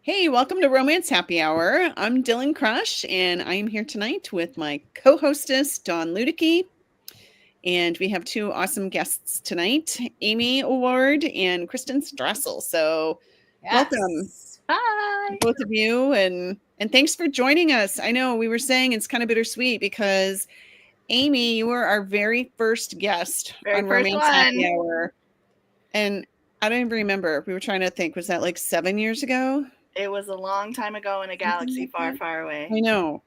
Hey, welcome to Romance Happy Hour. I'm Dylann Crush, and I am here tonight with my co-hostess, Dawn Ludicky. And we have two awesome guests tonight, Amy Award and Kristen Strassel. So welcome, Hi. both of you, and thanks for joining us. I know we were saying it's kind of bittersweet because Amy, you were our very first guest on Romance Happy Hour. And I don't even remember. We were trying to think, was that like 7 years ago? It was a long time ago in a galaxy far, far away. I know.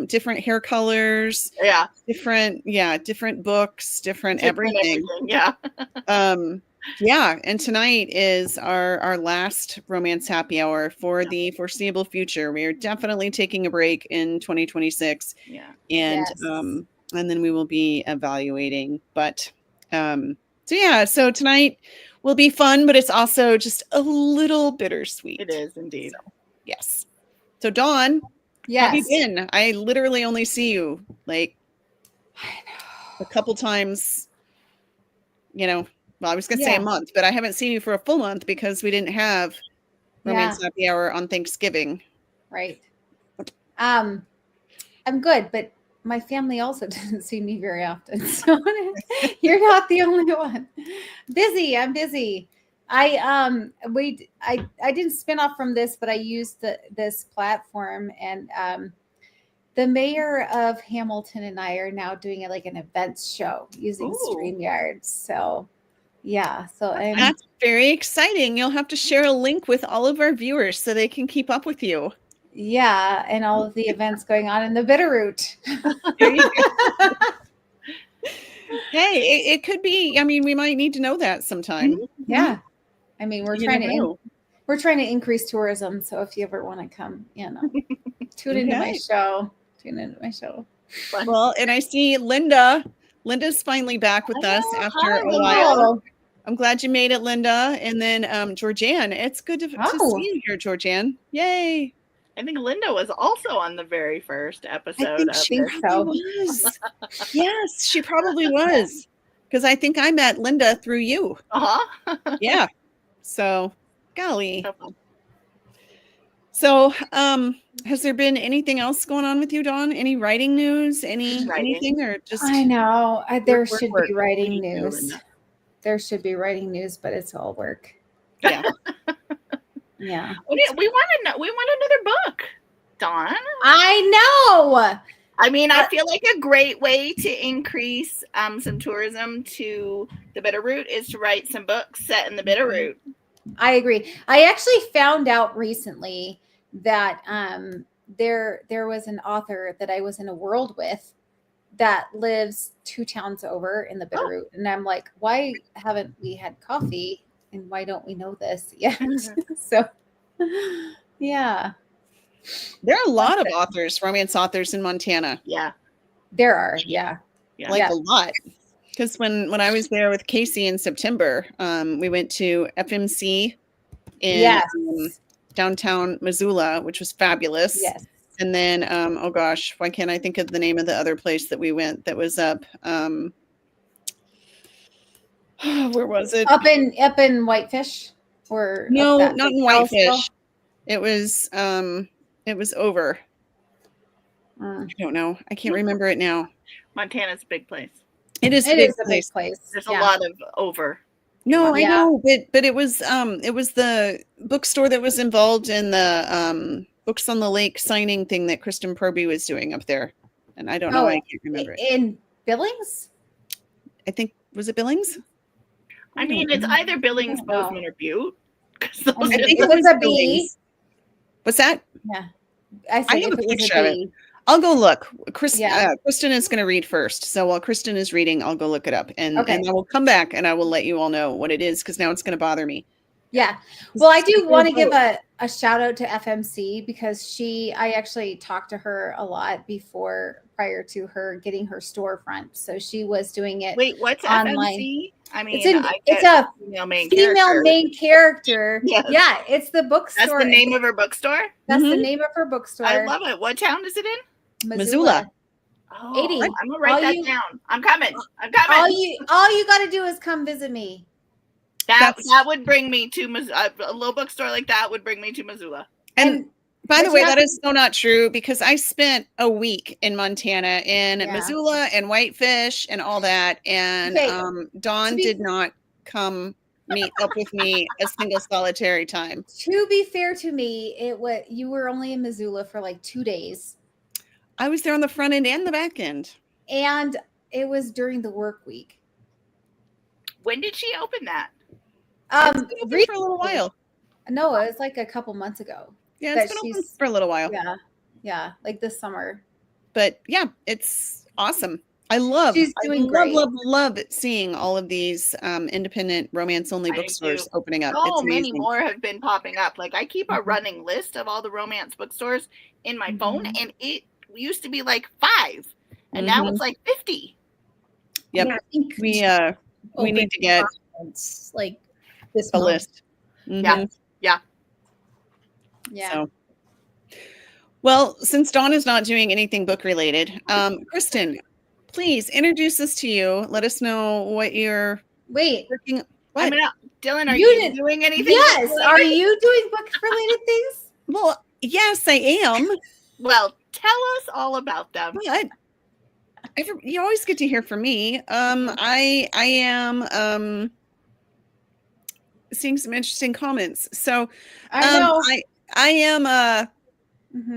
Different hair colors. Yeah. Different books, different everything. Yeah. Yeah. And tonight is our last Romance Happy Hour for the foreseeable future. We are definitely taking a break in 2026. Yeah. And then we will be evaluating. But so tonight will be fun, but it's also just a little bittersweet. It is indeed. So, yes. So Dawn, how have you been? I literally only see you like a couple times, well, I was going to say a month, but I haven't seen you for a full month because we didn't have Romance Happy Hour on Thanksgiving. Right. I'm good, but my family also doesn't see me very often. So you're not the only one. I'm busy. I didn't spin off from this, but I used this platform, and the mayor of Hamilton and I are now doing like an events show using StreamYard. So that's very exciting. You'll have to share a link with all of our viewers so they can keep up with you. Yeah, and all of the events going on in the Bitterroot. There you go. Hey, it could be. I mean, we might need to know that sometime. Mm-hmm. Yeah, I mean, we're trying to increase tourism. So if you ever want to come, tune into my show. Well, and I see Linda. Linda's finally back with us after a while. I'm glad you made it, Linda. And then Georgianne, it's good to see you here, Georgianne. Yay. I think Linda was also on the very first episode. I think she was. Yes, she probably was. Because I think I met Linda through you. Yeah. So, golly. So, has there been anything else going on with you, Dawn? Any writing news? Anything, or just? I know there should be writing news. There should be writing news, but it's all work. Yeah. Yeah. We want another book, Dawn. I know. I mean, I feel like a great way to increase some tourism to the Bitterroot is to write some books set in the Bitterroot. I agree. I actually found out recently that there was an author that I was in a world with that lives 2 towns over in the Bitterroot, and I'm like, why haven't we had coffee? And why don't we know this yet? So, yeah. There are a lot of romance authors in Montana. Yeah. There are, yeah. A lot. Because when I was there with Casey in September, we went to FMC in downtown Missoula, which was fabulous. Yes. And then, oh gosh, why can't I think of the name of the other place that we went that was up? Where was it? Up in Whitefish, or no, not in Whitefish. It was over. I don't know. I can't remember it now. Montana's a big place. It is a big place. There's a lot of over. No, I know, but it was the bookstore that was involved in the Books on the Lake signing thing that Kristen Proby was doing up there, and I don't know. I can't remember it. In Billings? I think, was it Billings? I mean, it's either Billings, Bozeman, or Butte. I think it was a B. What's that? Yeah, I have a picture of it. I'll go look. Kristen is going to read first. So while Kristen is reading, I'll go look it up, and I will come back and I will let you all know what it is, because now it's going to bother me. Yeah. Well, I do want to give a shout out to FMC, because I actually talked to her a lot prior to her getting her storefront. So she was doing it. Wait, what's online. FMC? I mean, it's a female main character. Yes. Yeah, it's the bookstore. That's the name of her bookstore? That's the name of her bookstore. I love it. What town is it in? Missoula. Oh, 80. I'm gonna write that down. I'm coming. All you got to do is come visit me. That would bring me to Missoula. A little bookstore like that would bring me to Missoula. And by the way, that is so not true because I spent a week in Montana in Missoula and Whitefish and all that. And Dawn did not come meet up with me a single solitary time. To be fair to me, you were only in Missoula for like 2 days. I was there on the front end and the back end. And it was during the work week. When did she open that? It's been open for a little while. No, it was like a couple months ago. Yeah, it's been open for a little while. Yeah, like this summer. But yeah, it's awesome. I love seeing all of these independent romance-only bookstores opening up. So many more have been popping up. Like I keep a running list of all the romance bookstores in my phone, and it used to be like 5, and now it's like 50. Yep, yeah, I think we need to get like this a list. Yeah. So, well, since Dawn is not doing anything book related, Kristen, please introduce us to you. Let us know what you're working. What? Dylan, are you doing anything? Yes. Are you doing book related things? Well, yes, I am. Well, tell us all about them. What? You always get to hear from me. I am seeing some interesting comments. So I am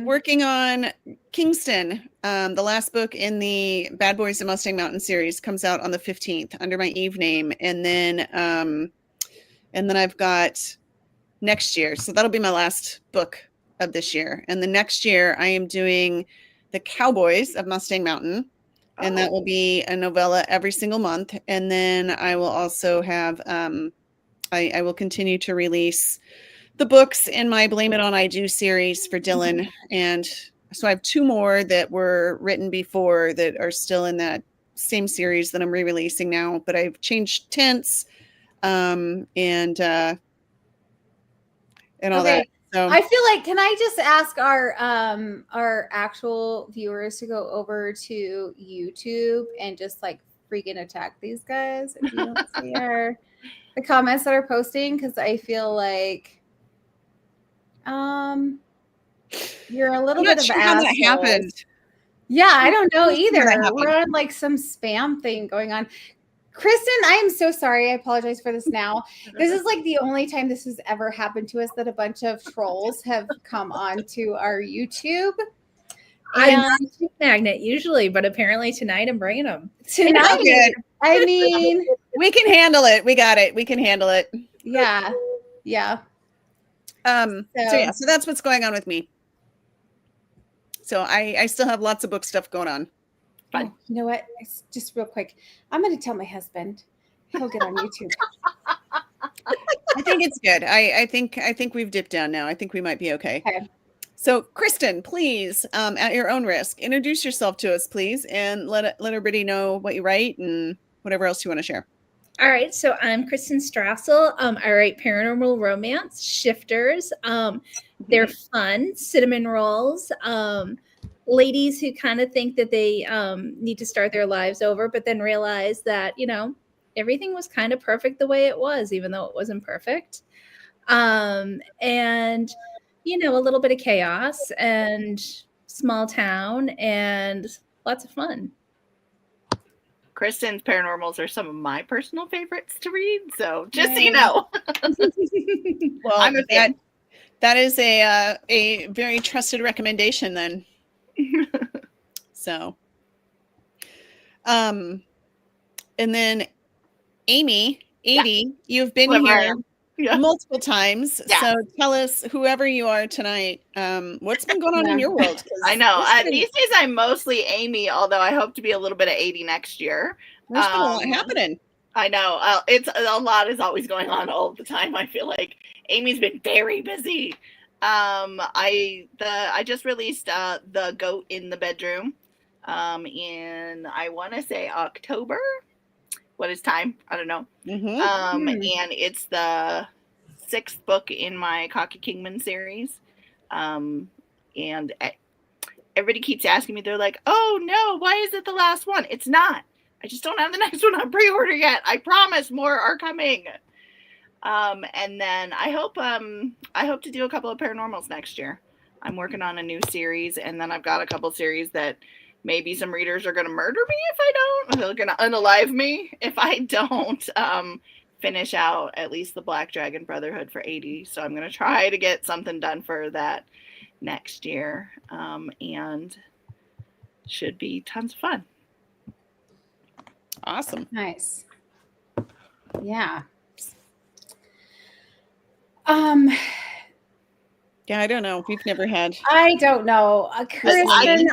working on Kingston. The last book in the Bad Boys of Mustang Mountain series comes out on the 15th under my Eve name, and then I've got next year. So that'll be my last book of this year. And the next year I am doing The Cowboys of Mustang Mountain. And that will be a novella every single month. And then I will also have, I will continue to release the books in my Blame It On I Do series for Dylan. And so I have 2 more that were written before that are still in that same series that I'm re-releasing now. But I've changed tense and all that. So I feel like, can I just ask our actual viewers to go over to YouTube and just like freaking attack these guys if you don't see the comments that are posting, because I feel like you're a little bit of sure how that happened. Yeah, I don't know either. We're on like some spam thing going on. Kristen, I am so sorry. I apologize for this now. This is like the only time this has ever happened to us, that a bunch of trolls have come onto our YouTube. I'm not a magnet usually, but apparently tonight I'm bringing them. Tonight, I mean, we can handle it. We got it. We can handle it. Yeah. So that's what's going on with me. So I still have lots of book stuff going on. Oh, you know what? Just real quick, I'm going to tell my husband. He'll get on YouTube. I think it's good. I think we've dipped down now. I think we might be okay. So, Kristen, please, at your own risk, introduce yourself to us, please, and let everybody know what you write and whatever else you want to share. All right. So I'm Kristen Strassel. I write paranormal romance, shifters. They're fun, cinnamon rolls. Ladies who kind of think that they need to start their lives over, but then realize that, everything was kind of perfect the way it was, even though it wasn't perfect. And, a little bit of chaos and small town and lots of fun. Kristen's paranormals are some of my personal favorites to read. So just so you know. Well, I'm a fan. That is a very trusted recommendation then. So, and then Amy, 80, you've been here multiple times. Yeah. So tell us, whoever you are tonight, what's been going on in your world? I know. These days I'm mostly Amy, although I hope to be a little bit of 80 next year. There's been a lot happening. I know. It's a lot is always going on all the time. I feel like Amy's been very busy. I just released The Goat in the Bedroom in, I want to say, October. What is time? I don't know. And it's the 6th book in my Cocky Kingman series. And everybody keeps asking me, they're like, oh no, why is it the last one? It's not. I just don't have the next one on pre-order yet. I promise more are coming. And then I hope to do a couple of paranormals next year. I'm working on a new series, and then I've got a couple series that maybe some readers are going to murder me if I don't. They're going to unalive me if I don't finish out at least the Black Dragon Brotherhood for 80. So I'm going to try to get something done for that next year, and should be tons of fun. Awesome. Nice. Yeah. Yeah, I don't know. We've never had. I don't know. Kristen,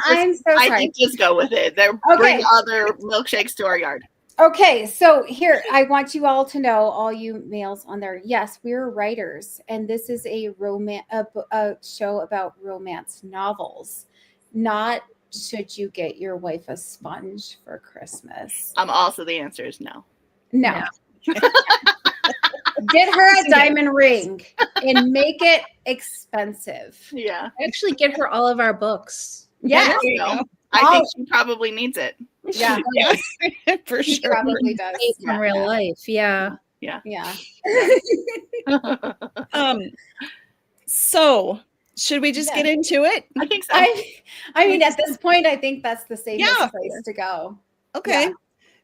I'm so sorry. I think just go with it. Bring other milkshakes to our yard. Okay, so here, I want you all to know, all you males on there, yes, we're writers, and this is a show about romance novels, not should you get your wife a sponge for Christmas. Also, the answer is no. No. Get her a diamond ring and make it expensive. Yeah. Actually, get her all of our books. Yeah. I think she probably needs it. Yeah. Yes, for She sure. probably does. From real life. Yeah. Yeah. Yeah. So should we just get into it? I think so. I mean, at this point, I think that's the safest place to go. Okay. Yeah.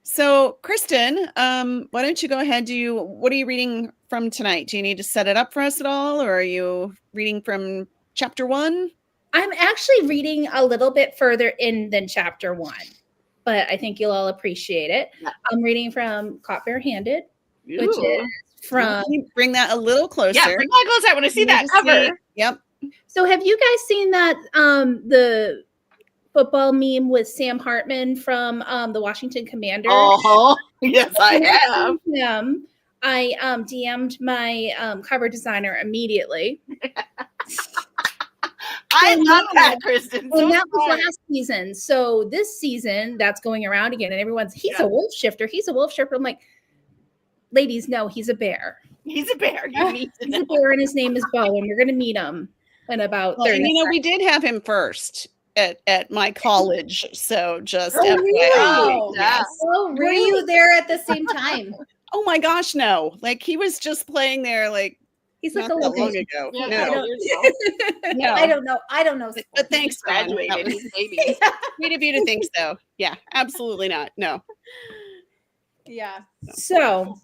So, Kristen, why don't you go ahead? What are you reading from tonight? Do you need to set it up for us at all, or are you reading from chapter 1? I'm actually reading a little bit further in than chapter 1, but I think you'll all appreciate it. Yeah. I'm reading from Caught Bare-Handed, which is from... Can you bring that a little closer? Yeah, bring that closer. I want to see that cover. Yep. So have you guys seen that, the football meme with Sam Hartman from the Washington Commanders? Oh, yes, I have. I DM'd my cover designer immediately. I love that, Kristen. And that was last season. So this season, that's going around again, and everyone's, he's a wolf shifter. He's a wolf shifter. I'm like, ladies, no, he's a bear. He's a bear. He's a bear, and his name is Bo, and you're going to meet him in about 30 minutes. We did have him first at my college, so just really? Oh, yes. Oh, really? Were you there at the same time? Oh my gosh, no! Like he was just playing there, like he's like not that long ago. Yeah, no, I don't know. I don't know. But thanks, graduated. Maybe sweet of you to think so. Yeah, absolutely not. No. Yeah. So,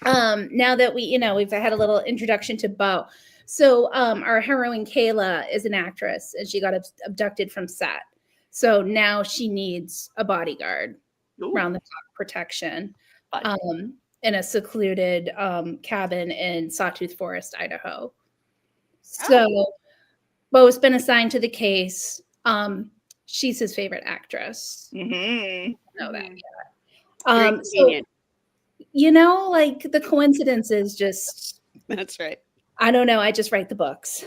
now that we've had a little introduction to Bo. So our heroine Kayla is an actress, and she got abducted from set. So now she needs a bodyguard, round the clock protection, in a secluded cabin in Sawtooth Forest, Idaho. So Bo's been assigned to the case. She's his favorite actress. Mm-hmm. I know that yet. So, like the coincidences just. That's right. I don't know. I just write the books.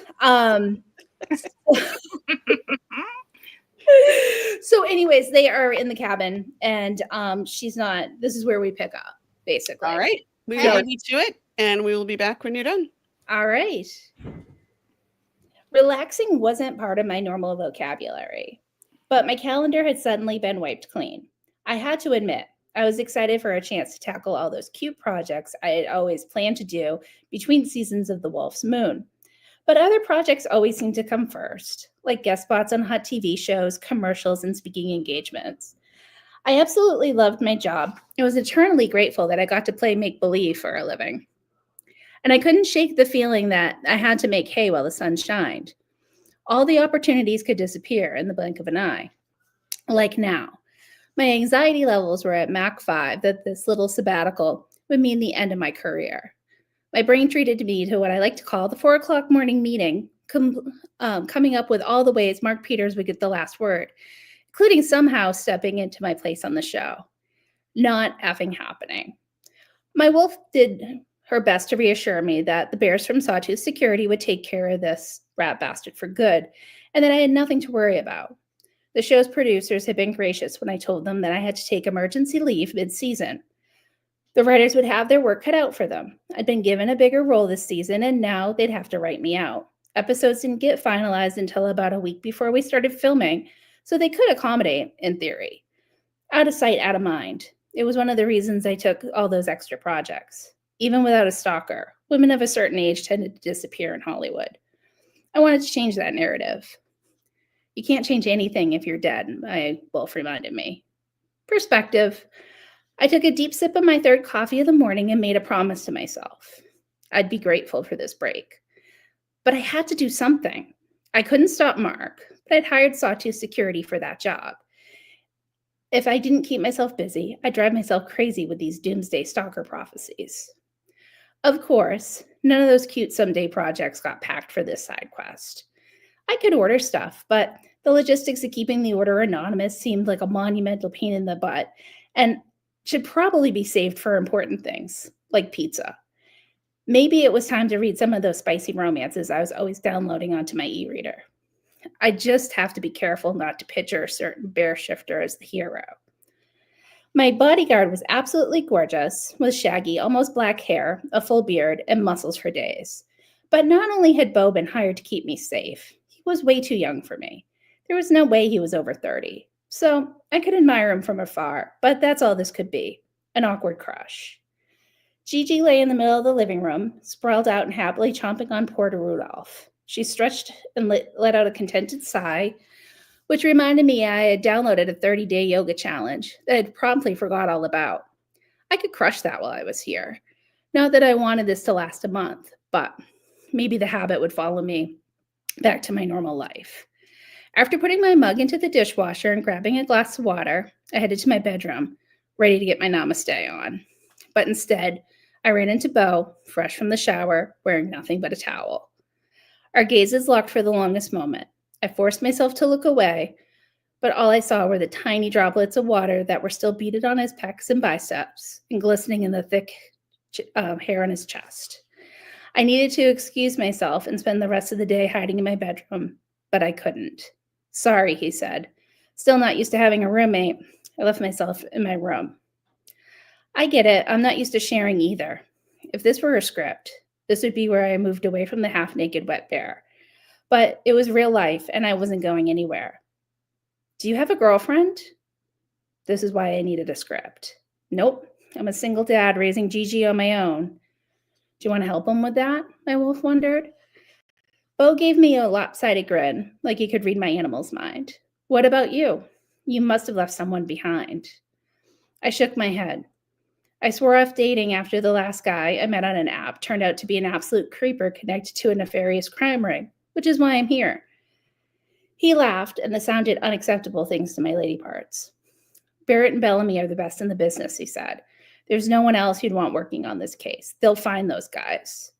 So anyways, they are in the cabin, and she's not. This is where we pick up, basically. All right. We will get to it, and we will be back when you're done. All right. Relaxing wasn't part of my normal vocabulary, but my calendar had suddenly been wiped clean. I had to admit, I was excited for a chance to tackle all those cute projects I had always planned to do between seasons of The Wolf's Moon. But other projects always seemed to come first, like guest spots on hot TV shows, commercials, and speaking engagements. I absolutely loved my job and was eternally grateful that I got to play make-believe for a living. And I couldn't shake the feeling that I had to make hay while the sun shined. All the opportunities could disappear in the blink of an eye. Like now. My anxiety levels were at Mach 5 that this little sabbatical would mean the end of my career. My brain treated me to what I like to call the 4:00 morning meeting, coming up with all the ways Mark Peters would get the last word, including somehow stepping into my place on the show. Not effing happening. My wolf did her best to reassure me that the bears from Sawtooth Security would take care of this rat bastard for good, and that I had nothing to worry about. The show's producers had been gracious when I told them that I had to take emergency leave mid-season. The writers would have their work cut out for them. I'd been given a bigger role this season, and now they'd have to write me out. Episodes didn't get finalized until about a week before we started filming, so they could accommodate, in theory. Out of sight, out of mind. It was one of the reasons I took all those extra projects. Even without a stalker, women of a certain age tended to disappear in Hollywood. I wanted to change that narrative. You can't change anything if you're dead, my wolf reminded me. Perspective. I took a deep sip of my third coffee of the morning and made a promise to myself. I'd be grateful for this break. But I had to do something. I couldn't stop Mark, but I'd hired Sawtooth Security for that job. If I didn't keep myself busy, I'd drive myself crazy with these doomsday stalker prophecies. Of course, none of those cute someday projects got packed for this side quest. I could order stuff, but the logistics of keeping the order anonymous seemed like a monumental pain in the butt and should probably be saved for important things, like pizza. Maybe it was time to read some of those spicy romances I was always downloading onto my e-reader. I just have to be careful not to picture a certain bear shifter as the hero. My bodyguard was absolutely gorgeous, with shaggy, almost black hair, a full beard, and muscles for days. But not only had Beau been hired to keep me safe, he was way too young for me. There was no way he was over 30. So I could admire him from afar, but that's all this could be, an awkward crush. Gigi lay in the middle of the living room, sprawled out and happily chomping on Porter Rudolph. She stretched and let out a contented sigh, which reminded me I had downloaded a 30-day yoga challenge that I'd promptly forgot all about. I could crush that while I was here. Not that I wanted this to last a month, but maybe the habit would follow me back to my normal life. After putting my mug into the dishwasher and grabbing a glass of water, I headed to my bedroom, ready to get my namaste on. But instead, I ran into Beau, fresh from the shower, wearing nothing but a towel. Our gazes locked for the longest moment. I forced myself to look away, but all I saw were the tiny droplets of water that were still beaded on his pecs and biceps and glistening in the thick hair on his chest. I needed to excuse myself and spend the rest of the day hiding in my bedroom, but I couldn't. Sorry, he said. Still not used to having a roommate. I left myself in my room. I get it. I'm not used to sharing either. If this were a script, this would be where I moved away from the half-naked wet bear. But it was real life, and I wasn't going anywhere. Do you have a girlfriend? This is why I needed a script. Nope. I'm a single dad raising Gigi on my own. Do you want to help him with that? My wolf wondered. Beau gave me a lopsided grin, like he could read my animal's mind. What about you? You must have left someone behind. I shook my head. I swore off dating after the last guy I met on an app turned out to be an absolute creeper connected to a nefarious crime ring, which is why I'm here. He laughed, and the sound did unacceptable things to my lady parts. Barrett and Bellamy are the best in the business, he said. There's no one else you'd want working on this case. They'll find those guys.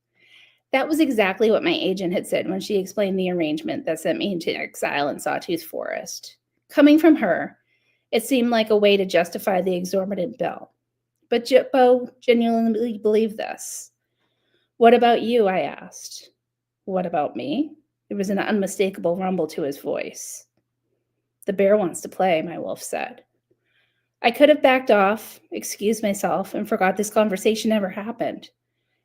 That was exactly what my agent had said when she explained the arrangement that sent me into exile in Sawtooth Forest. Coming from her, it seemed like a way to justify the exorbitant bill. But Beau genuinely believed this. What about you? I asked. What about me? There was an unmistakable rumble to his voice. The bear wants to play, my wolf said. I could have backed off, excused myself, and forgot this conversation ever happened.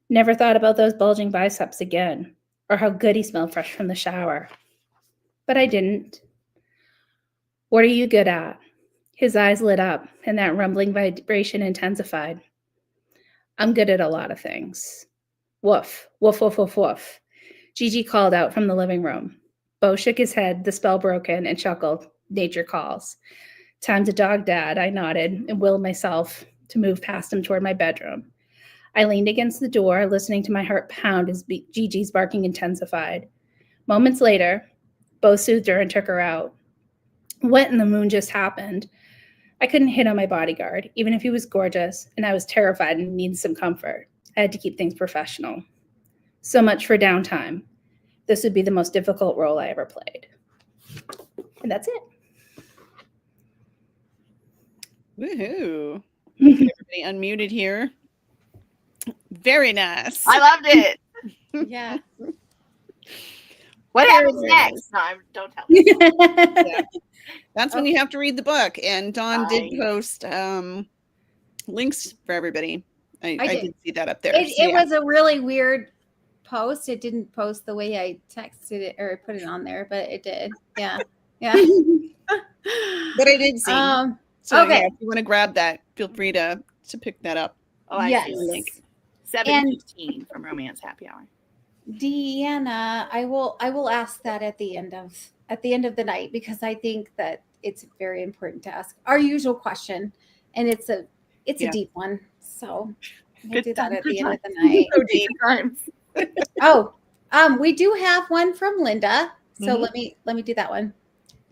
Never thought about those bulging biceps again, or how good he smelled fresh from the shower. But I didn't. What are you good at? His eyes lit up, and that rumbling vibration intensified. I'm good at a lot of things. Woof, woof, woof, woof, woof. Gigi called out from the living room. Beau shook his head, the spell broken, and chuckled. Nature calls. Time to dog dad, I nodded and willed myself to move past him toward my bedroom. I leaned against the door, listening to my heart pound as Gigi's barking intensified. Moments later, Beau soothed her and took her out. What in the moon just happened? I couldn't hit on my bodyguard, even if he was gorgeous, and I was terrified and needed some comfort. I had to keep things professional. So much for downtime. This would be the most difficult role I ever played. And that's it. Woohoo. Everybody unmuted here. Very nice. I loved it. Yeah. What happens next? No, don't tell me. Yeah. That's when you have to read the book. And Dawn did post links for everybody. I did see that up there. It was a really weird post. It didn't post the way I texted it or put it on there, but it did. Yeah. Yeah. But I did see. So okay. yeah, if you want to grab that, feel free to pick that up. Oh, I see the link. 7:15 from Romance Happy Hour. Deanna, I will ask that at the end of the night, because I think that it's very important to ask our usual question, and it's a deep one. So we'll do that at the end of the night. So deep times. We do have one from Linda. So let me do that one.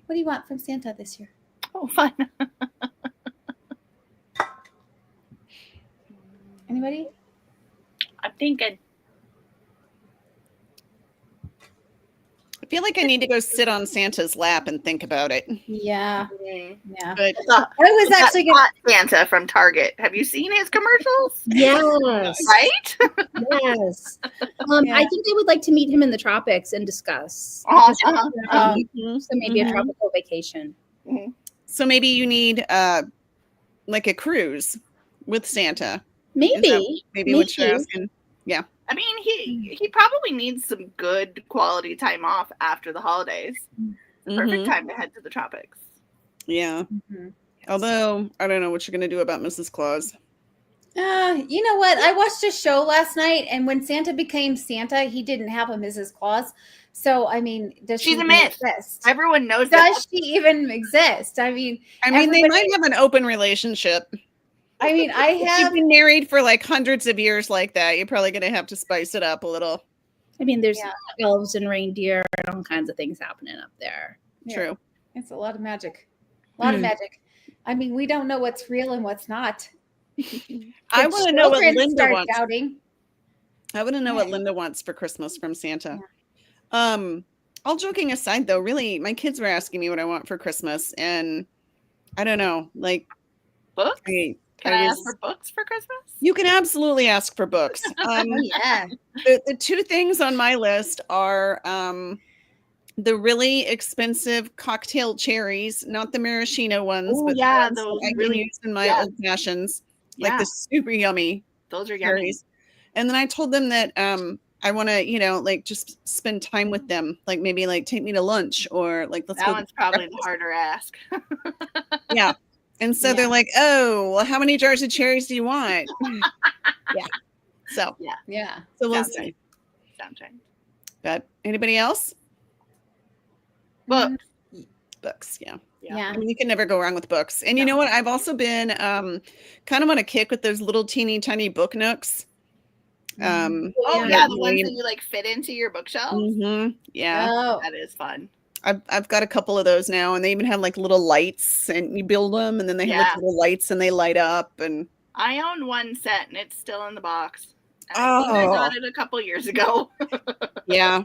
What do you want from Santa this year? Oh, fun. Anybody? I'm thinking. I feel like I need to go sit on Santa's lap and think about it. Yeah. Yeah. But I was actually going to Santa from Target. Have you seen his commercials? Yes. Right? Yes. I think I would like to meet him in the tropics and discuss. Uh-huh. So maybe a tropical vacation. Mm-hmm. So maybe you need like a cruise with Santa. Maybe what you're asking. Yeah. I mean, he probably needs some good quality time off after the holidays. Perfect time to head to the tropics. Yeah. Although I don't know what you're going to do about Mrs. Claus. You know what? I watched a show last night, and when Santa became Santa, he didn't have a Mrs. Claus. So, I mean, does she even exist? Everyone knows that. Does she even exist? I mean, they might have an open relationship. I mean, if you've been married for like hundreds of years like that, you're probably going to have to spice it up a little. I mean, there's elves and reindeer and all kinds of things happening up there. Yeah. True. It's a lot of magic. A lot of magic. I mean, we don't know what's real and what's not. I want to know what Linda wants. Doubting. I want to know what Linda wants for Christmas from Santa. Yeah. All joking aside, though, really, my kids were asking me what I want for Christmas, and I don't know, like books. Can I ask for books for Christmas? You can absolutely ask for books. Yeah. The two things on my list are the really expensive cocktail cherries, not the maraschino ones, but those I can use in my old fashions, like the super yummy. Those are cherries. Yummy. And then I told them that I want to, like just spend time with them, like maybe like take me to lunch or like let's that go. That one's probably the harder ask. Yeah. And so they're like, oh, well, how many jars of cherries do you want? Yeah. So, yeah. So we'll see. Sounds right. But anybody else? Books. Books, yeah. Yeah. I mean, you can never go wrong with books. And you know what? I've also been kind of on a kick with those little teeny tiny book nooks. The ones that you like fit into your bookshelf. Yeah. That is fun. I've got a couple of those now, and they even have like little lights, and you build them, and then they have like little lights, and they light up. And I own one set, and it's still in the box. And I got it a couple years ago. Yeah,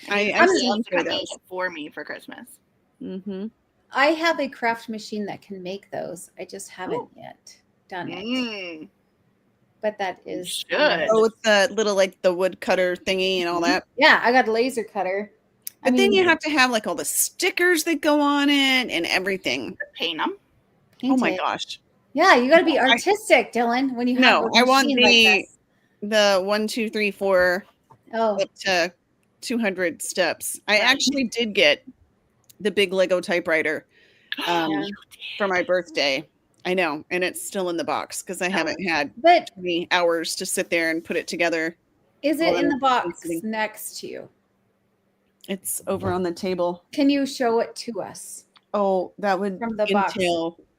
I'm supposed to make it for me for Christmas. I have a craft machine that can make those. I just haven't yet done it. But that is good. Oh, with the little like the wood cutter thingy and all that. Yeah, I got a laser cutter. But then you have to have like all the stickers that go on it and everything. Paint them. Oh my gosh. Yeah, you got to be artistic, Dylan. When you have I want the 1, 2, 3, 4 up to 200 steps. I actually did get the big Lego typewriter for my birthday. I know, and it's still in the box because I haven't had 20 hours to sit there and put it together. Is it in the box next to you? It's over on the table. Can you show it to us? Oh, that would from the box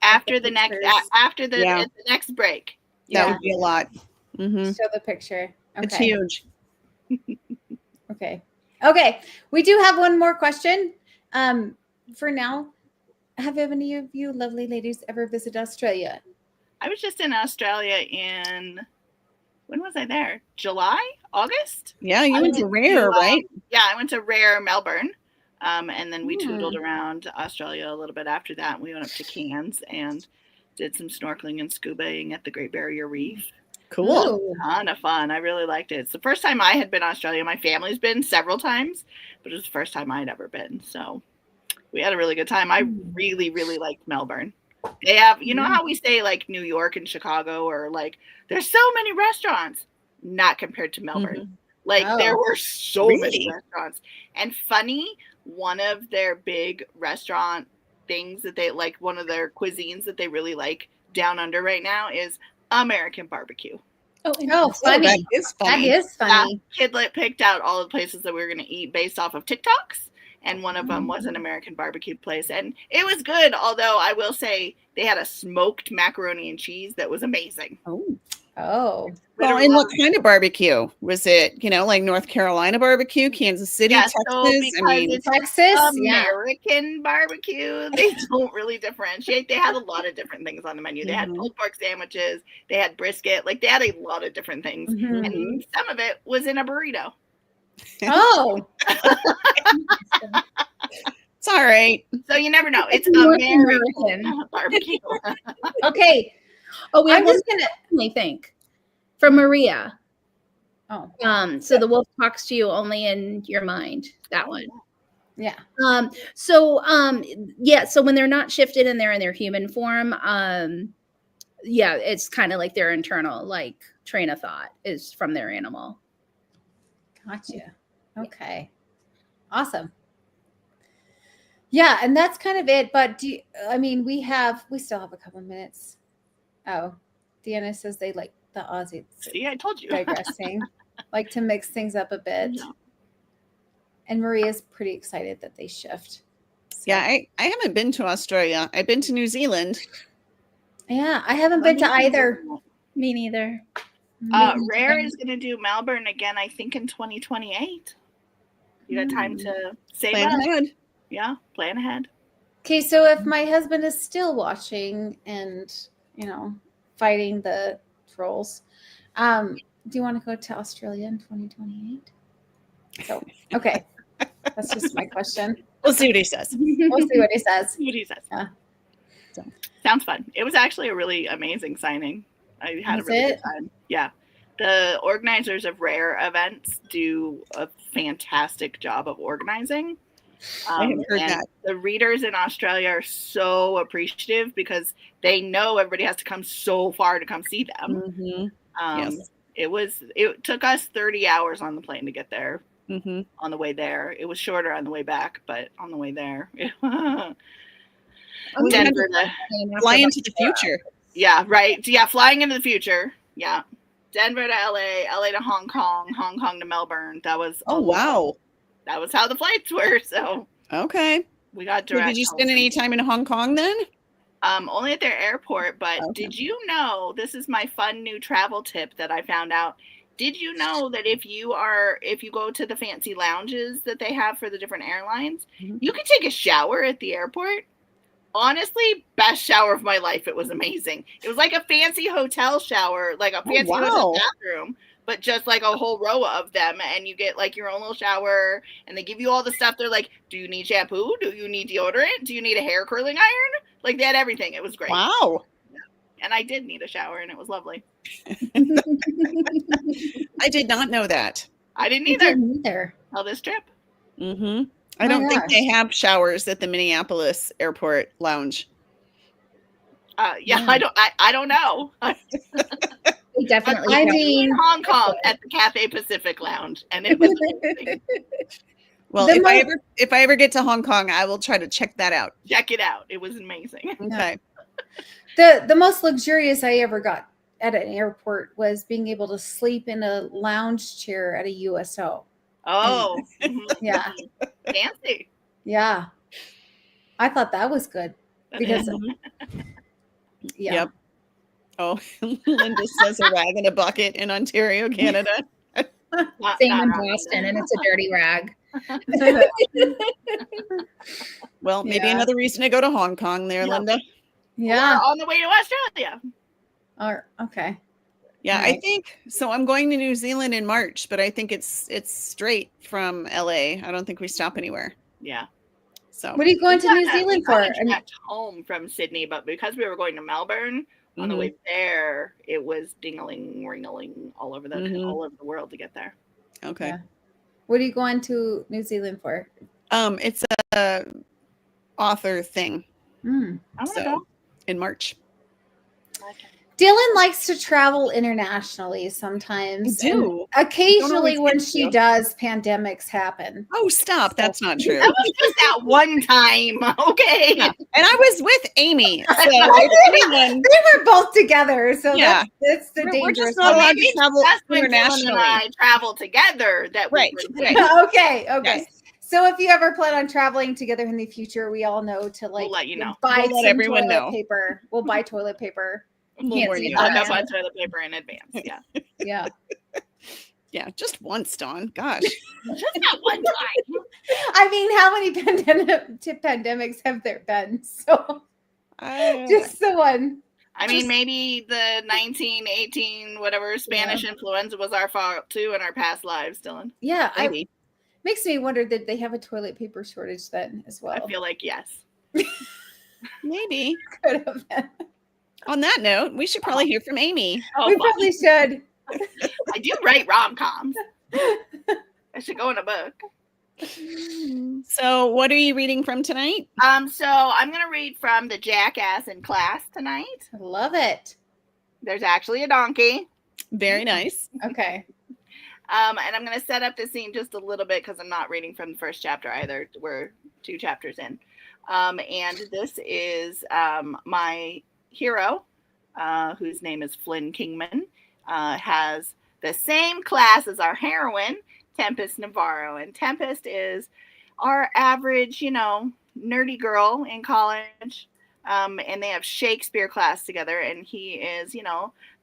after the next break. That would be a lot. Show the picture. Okay. It's huge. Okay. We do have one more question. For now, have any of you lovely ladies ever visited Australia? I was just in Australia when was I there? July? August? Yeah, you went to Rare, right? Yeah, I went to Rare, Melbourne. And then we tootled around Australia a little bit after that. We went up to Cairns and did some snorkeling and scubaing at the Great Barrier Reef. Cool. A ton of fun. I really liked it. It's the first time I had been to Australia. My family's been several times, but it was the first time I'd ever been. So we had a really good time. I really, really liked Melbourne. They have, you know how we say like New York and Chicago or like there's so many restaurants, not compared to Melbourne. There were so many restaurants. And funny, one of their big restaurant things that they like, one of their cuisines that they really like down under right now is American barbecue. funny. That is funny. That is funny. Kidlet picked out all the places that we were going to eat based off of TikToks. And one of them was an American barbecue place. And it was good, although I will say they had a smoked macaroni and cheese that was amazing. Oh. Well, and what kind of barbecue? Was it, like North Carolina barbecue, Kansas City, Texas? So it's Texas, American barbecue, they don't really differentiate. They had a lot of different things on the menu. They had pulled pork sandwiches, they had brisket, they had a lot of different things. And some of it was in a burrito. Oh. It's all right. So you never know. It's American barbecue. Okay. Oh, I'm just gonna think from Maria. Oh. So the wolf talks to you only in your mind. That one. Yeah. So when they're not shifted and they're in their human form, it's kind of like their internal train of thought is from their animal. Gotcha. Okay. Awesome. Yeah, and that's kind of it. But we still have a couple of minutes. Oh, Deanna says they like the Aussies. See, I told you. Digressing. Like to mix things up a bit. Yeah. And Maria's pretty excited that they shift. So. Yeah, I haven't been to Australia. I've been to New Zealand. Yeah, I haven't been to either. Me neither. Rare is going to do Melbourne again, I think, in 2028. You got time to save plan ahead. Yeah, plan ahead. Okay, so if my husband is still watching and, fighting the trolls, do you want to go to Australia in 2028? So, okay. That's just my question. We'll see what he says. We'll see what he says. Yeah. So. Sounds fun. It was actually a really amazing signing. I had a really good time. Yeah. The organizers of Rare events do a fantastic job of organizing. I have heard that. The readers in Australia are so appreciative because they know everybody has to come so far to come see them. Yes. It took us 30 hours on the plane to get there. On the way there, it was shorter on the way back, but on the way there, Denver to fly into the future. Yeah, right. Yeah, flying into the future. Yeah, Denver to LA to Hong Kong to Melbourne. That was wow. That was how the flights were. So okay, we got direct. So did you spend any time in Hong Kong then? Only at their airport. But Did you know? This is my fun new travel tip that I found out. Did you know that if you go to the fancy lounges that they have for the different airlines, you can take a shower at the airport? Honestly, best shower of my life. It was amazing. It was like a fancy hotel shower, like a fancy hotel bathroom, but just like a whole row of them. And you get like your own little shower and they give you all the stuff. They're like, do you need shampoo? Do you need deodorant? Do you need a hair curling iron? Like they had everything. It was great. Wow. And I did need a shower and it was lovely. I did not know that. I didn't either. How this trip. I don't think they have showers at the Minneapolis airport lounge. I don't know. Definitely. I mean, in Hong Kong at the Cathay Pacific Lounge, and it was amazing. Well, if I ever get to Hong Kong, I will try to check that out. Check it out. It was amazing. Okay. The most luxurious I ever got at an airport was being able to sleep in a lounge chair at a USO. Oh, yeah. Fancy. Yeah. I thought that was good because Yep. Oh, Linda says a rag in a bucket in Ontario, Canada. Same in Boston, and it's a dirty rag. Well, maybe another reason to go to Hong Kong there, Linda. Yeah. Or on the way to Australia. Okay. Yeah, I think so. I'm going to New Zealand in March, but I think it's straight from LA. I don't think we stop anywhere. Yeah. So what are you going to New Zealand for? I got home from Sydney, but because we were going to Melbourne on the way there, it was ding-a-ling, ring-a-ling all over the world to get there. Okay. Yeah. What are you going to New Zealand for? It's a author thing. I want to go in March. Okay. Dylann likes to travel internationally sometimes. I do. Occasionally when she does, pandemics happen. Oh, stop. So. That's not true. That was just that one time. Okay. Yeah. And I was with Amy. So if anyone... They were both together. So that's the dangerous. We're just not allowed to travel internationally. And I travel together. That right. Okay. Yes. So if you ever plan on traveling together in the future, we all know to we'll let you know. Buy we'll let everyone know. Paper. We'll buy toilet paper. We'll buy toilet paper in advance. Yeah. Yeah, just once, Dawn. Gosh. Just that one time. I mean, how many pandemics have there been? So just the one. I mean, maybe the 1918, whatever, Spanish influenza was our fault too in our past lives, Dylan. Yeah, maybe. Makes me wonder, did they have a toilet paper shortage then as well? I feel like yes. Maybe. Could have been. On that note, we should probably hear from Amy. We probably should. I do write rom-coms. I should go in a book. So what are you reading from tonight? So I'm going to read from the Jackass in Class tonight. I love it. There's actually a donkey. Very nice. Okay. And I'm going to set up the scene just a little bit because I'm not reading from the first chapter either. We're 2 chapters in. And this is my hero, whose name is Flynn Kingman, has the same class as our heroine, Tempest Navarro. And Tempest is our average, nerdy girl in college. And they have Shakespeare class together. And he is,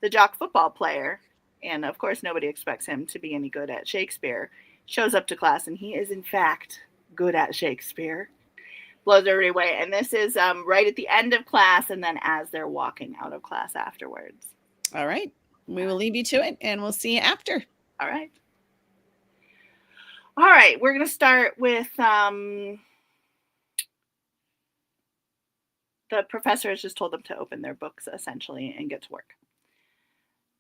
the jock football player. And of course, nobody expects him to be any good at Shakespeare. Shows up to class and he is, in fact, good at Shakespeare. Blows everybody away. And this is right at the end of class and then as they're walking out of class afterwards. All right. We will leave you to it and we'll see you after. All right. All right. We're going to start with the professor has just told them to open their books essentially and get to work.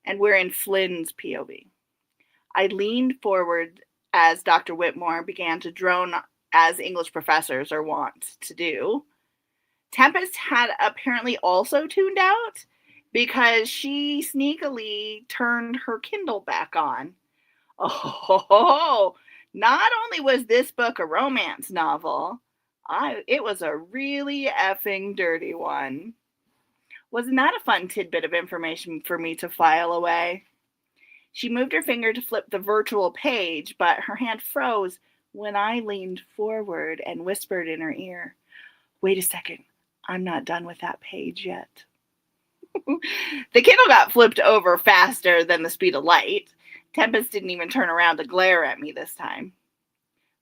And we're in Flynn's POV. I leaned forward as Dr. Whitmore began to drone as English professors are wont to do. Tempest had apparently also tuned out because she sneakily turned her Kindle back on. Oh, not only was this book a romance novel, it was a really effing dirty one. Wasn't that a fun tidbit of information for me to file away? She moved her finger to flip the virtual page, but her hand froze when I leaned forward and whispered in her ear, "Wait a second, I'm not done with that page yet." The Kindle got flipped over faster than the speed of light. Tempest didn't even turn around to glare at me this time.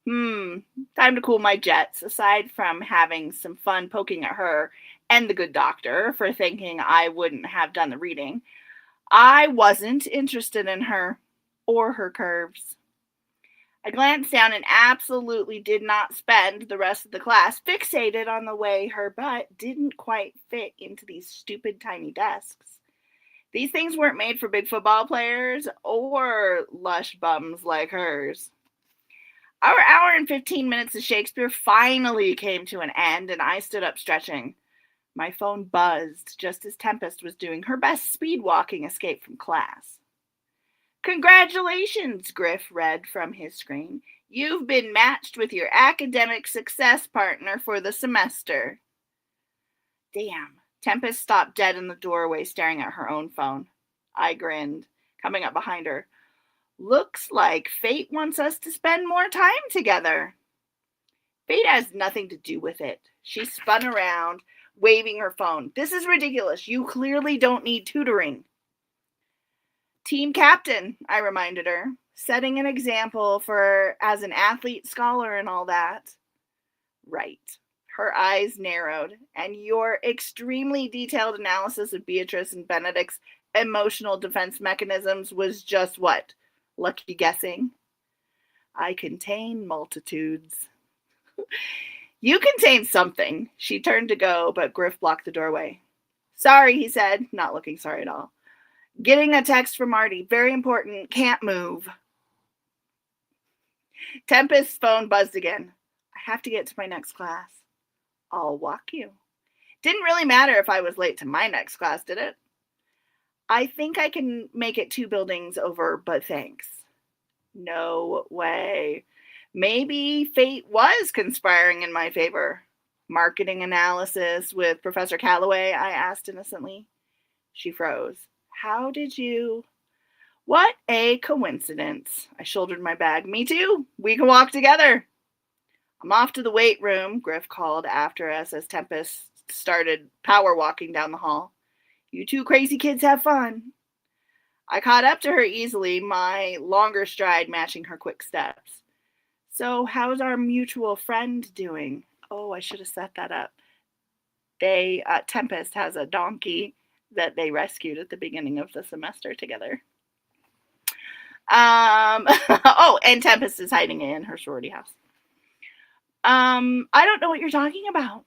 Time to cool my jets, aside from having some fun poking at her and the good doctor for thinking I wouldn't have done the reading. I wasn't interested in her or her curves. I glanced down and absolutely did not spend the rest of the class fixated on the way her butt didn't quite fit into these stupid tiny desks. These things weren't made for big football players or lush bums like hers. Our hour and 15 minutes of Shakespeare finally came to an end, and I stood up stretching. My phone buzzed just as Tempest was doing her best speed walking escape from class. "Congratulations," Griff read from his screen. "You've been matched with your academic success partner for the semester." Damn. Tempest stopped dead in the doorway staring at her own phone. I grinned, coming up behind her. "Looks like fate wants us to spend more time together." "Fate has nothing to do with it." She spun around, waving her phone. "This is ridiculous. You clearly don't need tutoring." "Team captain," I reminded her, "setting an example for as an athlete, scholar, and all that." Right. Her eyes narrowed, and your extremely detailed analysis of Beatrice and Benedict's emotional defense mechanisms was just what? Lucky guessing? I contain multitudes. "You contain something." She turned to go, but Griff blocked the doorway. "Sorry," he said, not looking sorry at all. "Getting a text from Marty. Very important. Can't move." Tempest's phone buzzed again. "I have to get to my next class." "I'll walk you." Didn't really matter if I was late to my next class, did it? I think I can make it 2 buildings over, but thanks. No way. Maybe fate was conspiring in my favor. Marketing analysis with Professor Calloway, I asked innocently. She froze. How did you? What a coincidence. I shouldered my bag. Me too. We can walk together. I'm off to the weight room, Griff called after us as Tempest started power walking down the hall. You 2 crazy kids have fun. I caught up to her easily, my longer stride matching her quick steps. So how's our mutual friend doing? Oh, I should have set that up. Tempest has a donkey that they rescued at the beginning of the semester together. And Tempest is hiding in her sorority house. I don't know what you're talking about.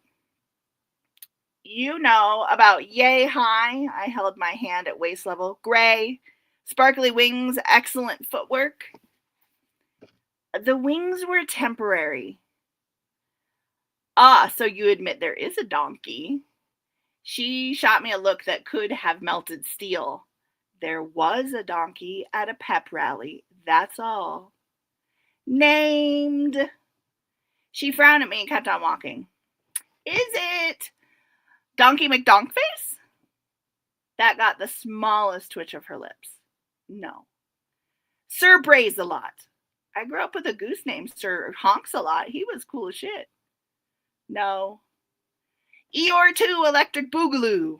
You know about yay high. I held my hand at waist level. Gray, sparkly wings, excellent footwork. The wings were temporary. Ah, so you admit there is a donkey. She shot me a look that could have melted steel. There was a donkey at a pep rally. That's all. Named. She frowned at me and kept on walking. Is it Donkey McDonkface? That got the smallest twitch of her lips. No. Sir Braze-a-Lot. I grew up with a goose named Sir Honks-a-Lot. He was cool as shit. No. Eeyore 2 Electric Boogaloo.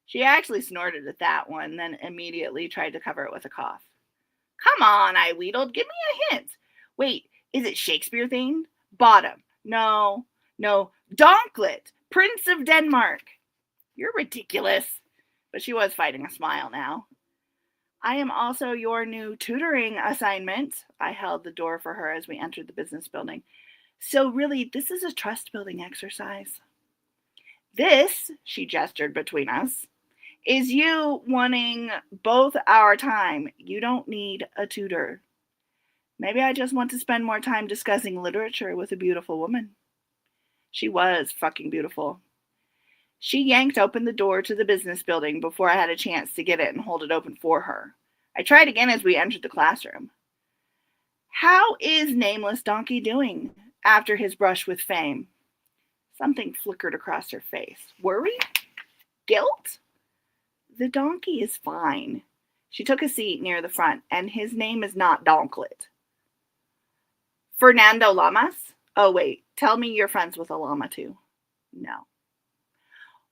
She actually snorted at that one, then immediately tried to cover it with a cough. Come on, I wheedled. Give me a hint. Wait, is it Shakespeare themed? Bottom. No. Donklet, Prince of Denmark. You're ridiculous. But she was fighting a smile now. I am also your new tutoring assignment. I held the door for her as we entered the business building. So really, this is a trust building exercise. This, she gestured between us, is you wanting both our time. You don't need a tutor. Maybe I just want to spend more time discussing literature with a beautiful woman. She was fucking beautiful. She yanked open the door to the business building before I had a chance to get it and hold it open for her. I tried again as we entered the classroom. How is Nameless Donkey doing after his brush with fame? Something flickered across her face. Worry? Guilt? The donkey is fine. She took a seat near the front, and his name is not Donklet. Fernando Lamas? Oh, wait. Tell me you're friends with a llama, too. No.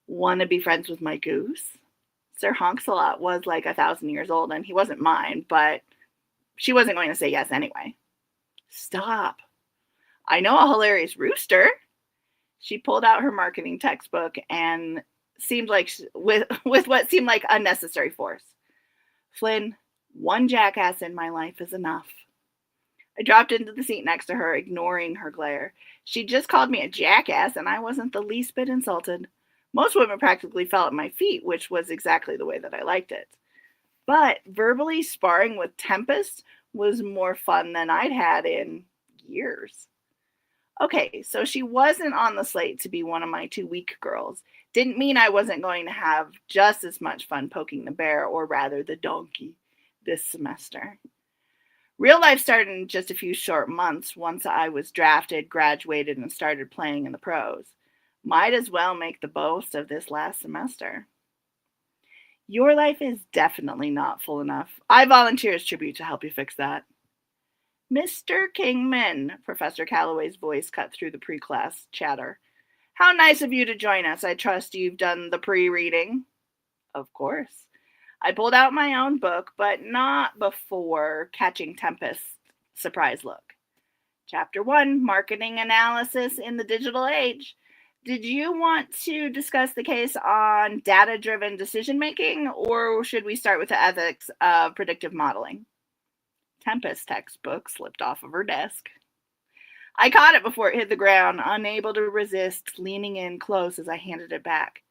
Want to be friends with my goose? Sir Honks-a-Lot was like 1,000 years old, and he wasn't mine, but she wasn't going to say yes anyway. Stop. I know a hilarious rooster. She pulled out her marketing textbook and seemed like with what seemed like unnecessary force. Flynn, one jackass in my life is enough. I dropped into the seat next to her, ignoring her glare. She just called me a jackass, and I wasn't the least bit insulted. Most women practically fell at my feet, which was exactly the way that I liked it. But verbally sparring with Tempest was more fun than I'd had in years. Okay, so she wasn't on the slate to be one of my 2 weak girls. Didn't mean I wasn't going to have just as much fun poking the bear, or rather the donkey, this semester. Real life started in just a few short months once I was drafted, graduated, and started playing in the pros. Might as well make the most of this last semester. Your life is definitely not full enough. I volunteer as tribute to help you fix that. Mr. Kingman, Professor Calloway's voice cut through the pre-class chatter. How nice of you to join us. I trust you've done the pre-reading. Of course. I pulled out my own book, but not before catching Tempest's surprised look. Chapter 1, Marketing Analysis in the Digital Age. Did you want to discuss the case on data-driven decision-making, or should we start with the ethics of predictive modeling? Tempest's textbook slipped off of her desk. I caught it before it hit the ground, unable to resist, leaning in close as I handed it back.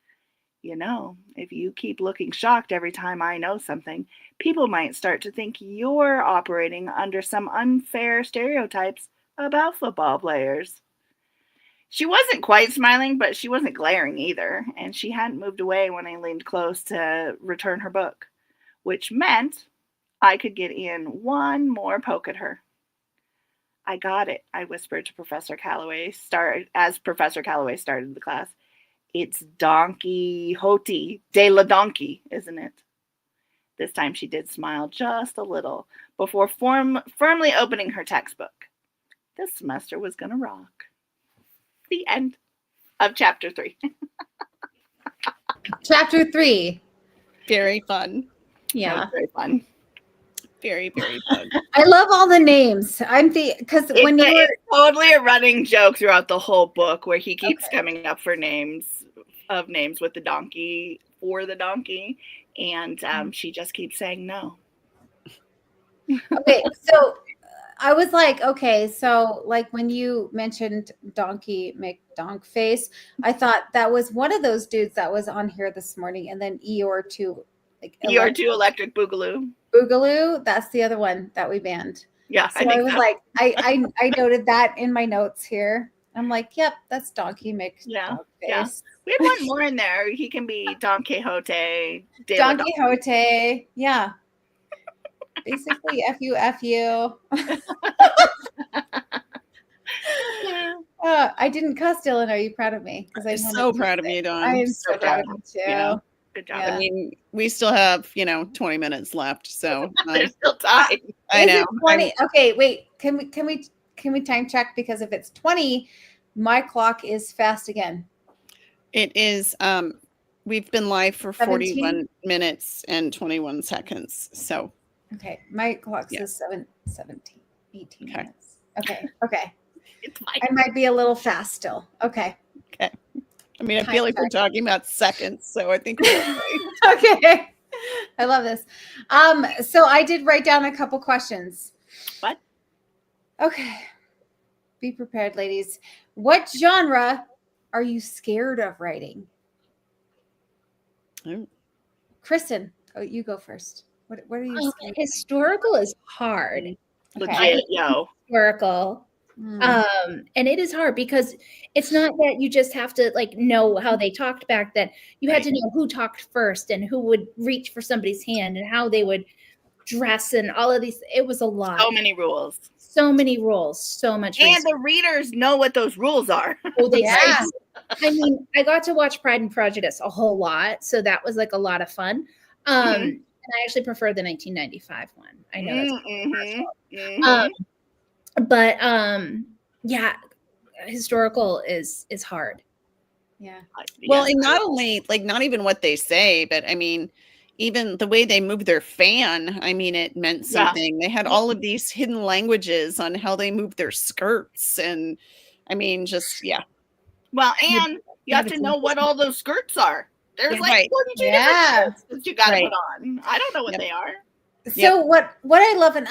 You know, if you keep looking shocked every time I know something, people might start to think you're operating under some unfair stereotypes about football players. She wasn't quite smiling, but she wasn't glaring either, and she hadn't moved away when I leaned close to return her book. which meant I could get in one more poke at her. I got it, I whispered to Professor Calloway as Professor Calloway started the class. It's Don Quixote de la Donkey, isn't it? This time she did smile just a little before firmly opening her textbook. This semester was going to rock. The end of chapter 3. Chapter 3. Very fun. Yeah. Very fun. Very, very fun. I love all the names. Because when you were totally a running joke throughout the whole book where he keeps coming up for names with the donkey for the donkey, and she just keeps saying no. Okay, so I was like, okay, so like when you mentioned Donkey McDonkface, I thought that was one of those dudes that was on here this morning, and then Eeyore2, like Eeyore2 Electric Boogaloo. Boogaloo, that's the other one that we banned. Yeah, so I was like, I noted that in my notes here. I'm like, yep, that's Donkey McDonkface. Yeah. We had one more in there. He can be Don Quixote. Don Quixote, yeah. Basically, F-U. I didn't cuss, Dylan. Are you proud of me? Because I'm so proud of you, Dawn. I am so proud of you too. Yeah. Good job. I mean, we still have 20 minutes left, so there's still time. I know. 20? Okay, wait. Can we time check? Because if it's 20, my clock is fast again. It is. We've been live for 17? 41 minutes and 21 seconds. So. Okay, my clock says 18 minutes. Okay. It's fine. I might be a little fast still. Okay. I mean, I feel like we're talking about seconds, so I think we're okay. Okay. I love this. So I did write down a couple questions. What? Okay. Be prepared, ladies. What genre are you scared of writing? Kristen, you go first. What are you scared of? Historical is hard. Legit, historical. And it is hard because it's not that you just have to know how they talked back then. You had to know who talked first and who would reach for somebody's hand and how they would dress and all of these. It was a lot. So many rules. So many rules. So much. And the readers know what those rules are. Oh, they I mean, I got to watch Pride and Prejudice a whole lot, so that was a lot of fun. And I actually prefer the 1995 one. I know that's yeah, historical is hard. Yeah. Well, and not only not even what they say, but I mean, even the way they move their fan, I mean, it meant something. They had all of these hidden languages on how they move their skirts, and I mean, just Well, and you have to know what all those skirts are. There's 42 different skirts that you got to put on. I don't know what they are. So what I love, and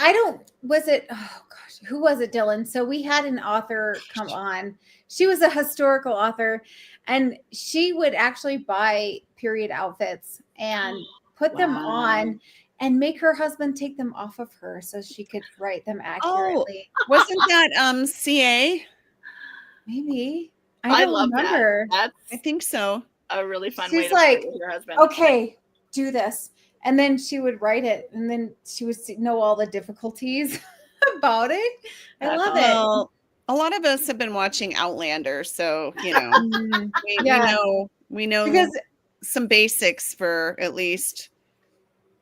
who was it, Dylan? So we had an author come on. She was a historical author, and she would actually buy period outfits and put them on and make her husband take them off of her so she could write them accurately. Oh, wasn't that CA? Maybe. I don't remember. I think so. A really fun She's way to with your husband. Okay, do this. And then she would write it, and then she would know all the difficulties about it. I love it. A lot of us have been watching Outlander, so we know because some basics for at least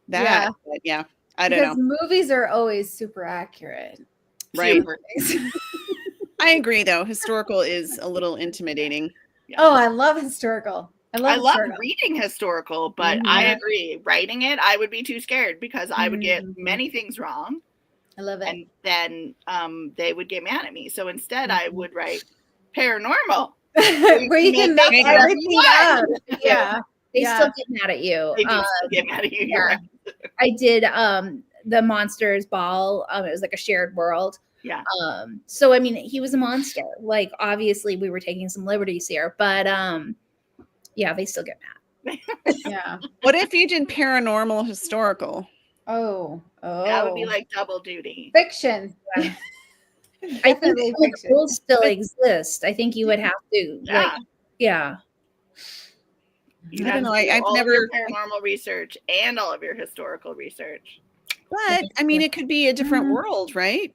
that. Yeah, but I don't know. Movies are always super accurate, right? I agree, though. Historical is a little intimidating. Yeah. Oh, I love historical. I love reading historical, but I agree. Writing it, I would be too scared because I would get many things wrong. I love it. And then they would get mad at me. So instead, I would write paranormal. Where you can make everything up. Yeah. They still get mad at you. They do still get mad at you. Yeah. Right. I did the Monsters Ball. It was like a shared world. Yeah. So, I mean, he was a monster. Obviously, we were taking some liberties here. But, they still get mad. Yeah. What if you did paranormal historical? Oh. That would be like double duty. Fiction. Yeah. I think the rules still exist. I think you would have to. You I don't know. I've all never of your paranormal research and all of your historical research. But I mean, it could be a different world, right?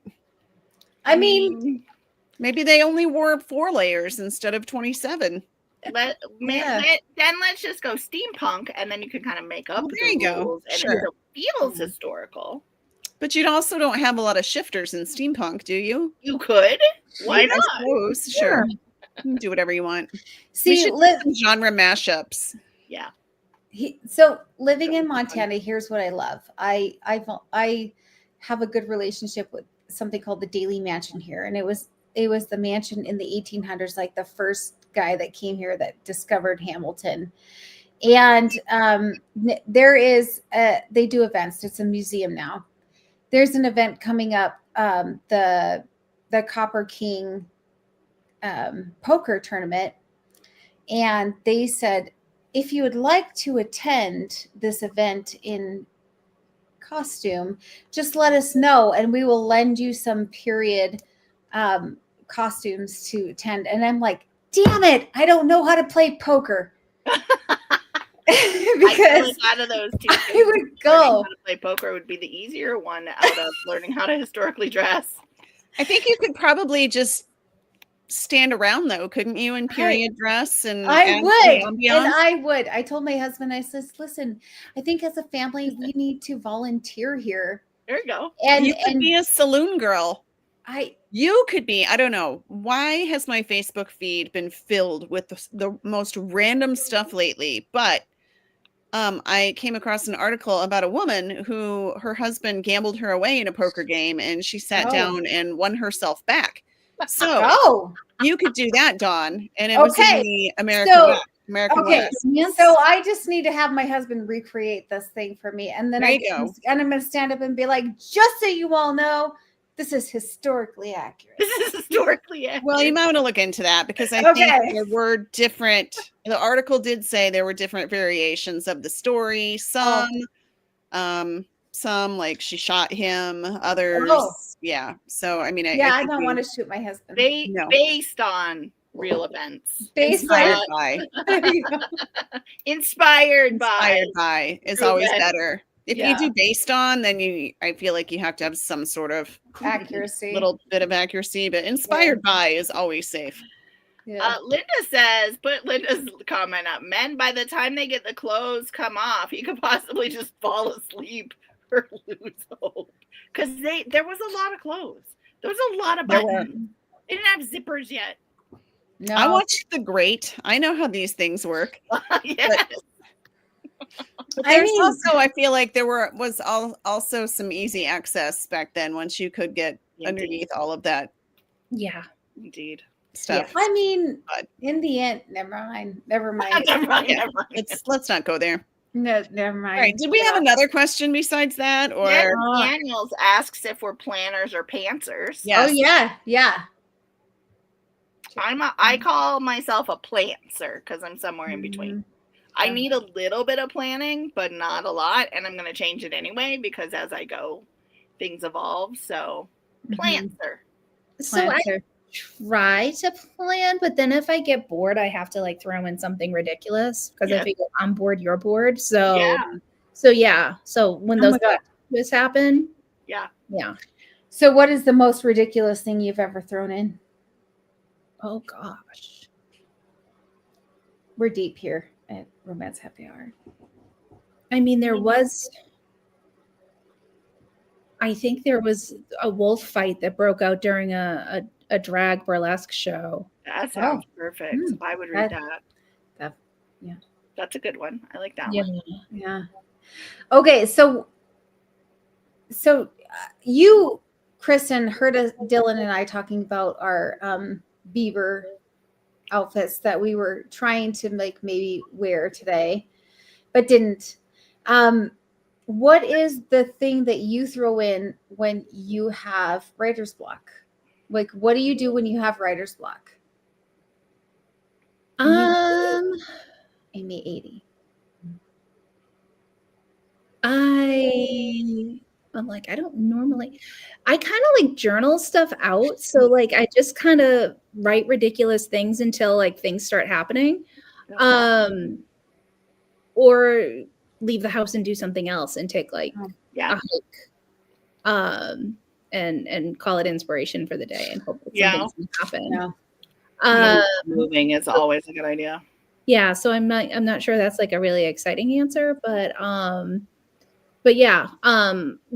I mean, maybe they only wore 4 layers instead of 27. Then let's just go steampunk, and then you can kind of make up there you go. And sure. it feels historical. But you also don't have a lot of shifters in steampunk, do you? You could. Why not? I suppose. Sure. You can do whatever you want. See, we should do some genre mashups. Yeah. So living in Montana, here's what I love. I have a good relationship with something called the Daily Mansion here, and it was the mansion in the 1800s, like the first guy that came here that discovered Hamilton. And there is they do events. It's a museum now. There's an event coming up, the Copper King poker tournament, and they said, if you would like to attend this event in costume, just let us know and we will lend you some period costumes to attend. And I'm like, damn it, I don't know how to play poker. Because out of those two, I would go. How to play poker would be the easier one out of learning how to historically dress. I think you could probably just stand around, though, couldn't you, in period dress? And I would. I told my husband, I says, listen, I think as a family we need to volunteer here. There you go. And you could be a saloon girl. You could be. I don't know. Why has my Facebook feed been filled with the most random stuff lately? But I came across an article about a woman who her husband gambled her away in a poker game, and she sat down and won herself back. So you could do that, Dawn, and it was in the American West. So I just need to have my husband recreate this thing for me, and then I'm going to stand up and be like, just so you all know, this is historically accurate. Well, you might want to look into that, because I think there were different. The article did say there were different variations of the story. Some like she shot him. Others, yeah. So I mean, I don't want to shoot my husband. Based on real events. Inspired by. Inspired by is always better. If you do based on, then I feel like you have to have some sort of accuracy, little bit of accuracy, but inspired by is always safe. Yeah. Linda says, put Linda's comment up. Men, by the time they get the clothes come off, you could possibly just fall asleep or lose hope. Because there was a lot of clothes. There was a lot of buttons. They didn't have zippers yet. No. I watched The Great. I know how these things work. Yes. But there's also, I feel like there was also some easy access back then once you could get underneath all of that. Yeah, indeed. Stuff. Yeah. I mean, in the end, never mind. Let's not go there. No, never mind. All right. Did we have another question besides that? Or Daniels asks if we're planners or pantsers. Yes. Oh yeah. I call myself a plantser because I'm somewhere in between. I need a little bit of planning, but not a lot, and I'm going to change it anyway because as I go, things evolve. So, plantser. So I try to plan, but then if I get bored, I have to like throw in something ridiculous because I figure I'm bored, you're bored. So when those things happen, yeah. So what is the most ridiculous thing you've ever thrown in? Oh gosh, we're deep here at Romance Happy Hour. I mean, I think there was a wolf fight that broke out during a drag burlesque show. That sounds perfect. I would read that. Yeah. That's a good one. I like that one. Yeah. Okay, so you, Kristen, heard Dylan and I talking about our beaver outfits that we were trying to maybe wear today, but didn't. What is the thing that you throw in when you have writer's block? Like, what do you do when you have writer's block? Amy 80. I'm like, I don't normally, I kind of like journal stuff out. So like, I just kind of write ridiculous things until like things start happening. or leave the house and do something else and take like a hike, and call it inspiration for the day and hope that something's gonna happen. Moving is always a good idea. Yeah, so I'm not sure that's like a really exciting answer, but yeah,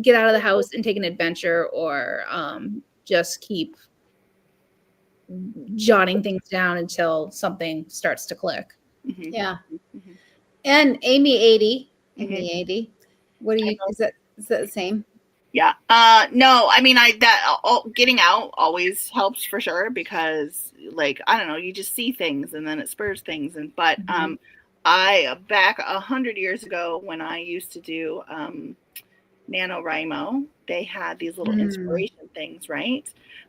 get out of the house and take an adventure, or just keep jotting things down until something starts to click. Mm-hmm. Yeah. Mm-hmm. And Amy 80. What do you, is that the same? Yeah. No, I mean, getting out always helps for sure, because like, I don't know, you just see things and then it spurs things. But I, back 100 years ago when I used to do, NaNoWriMo, they had these little inspiration things, right?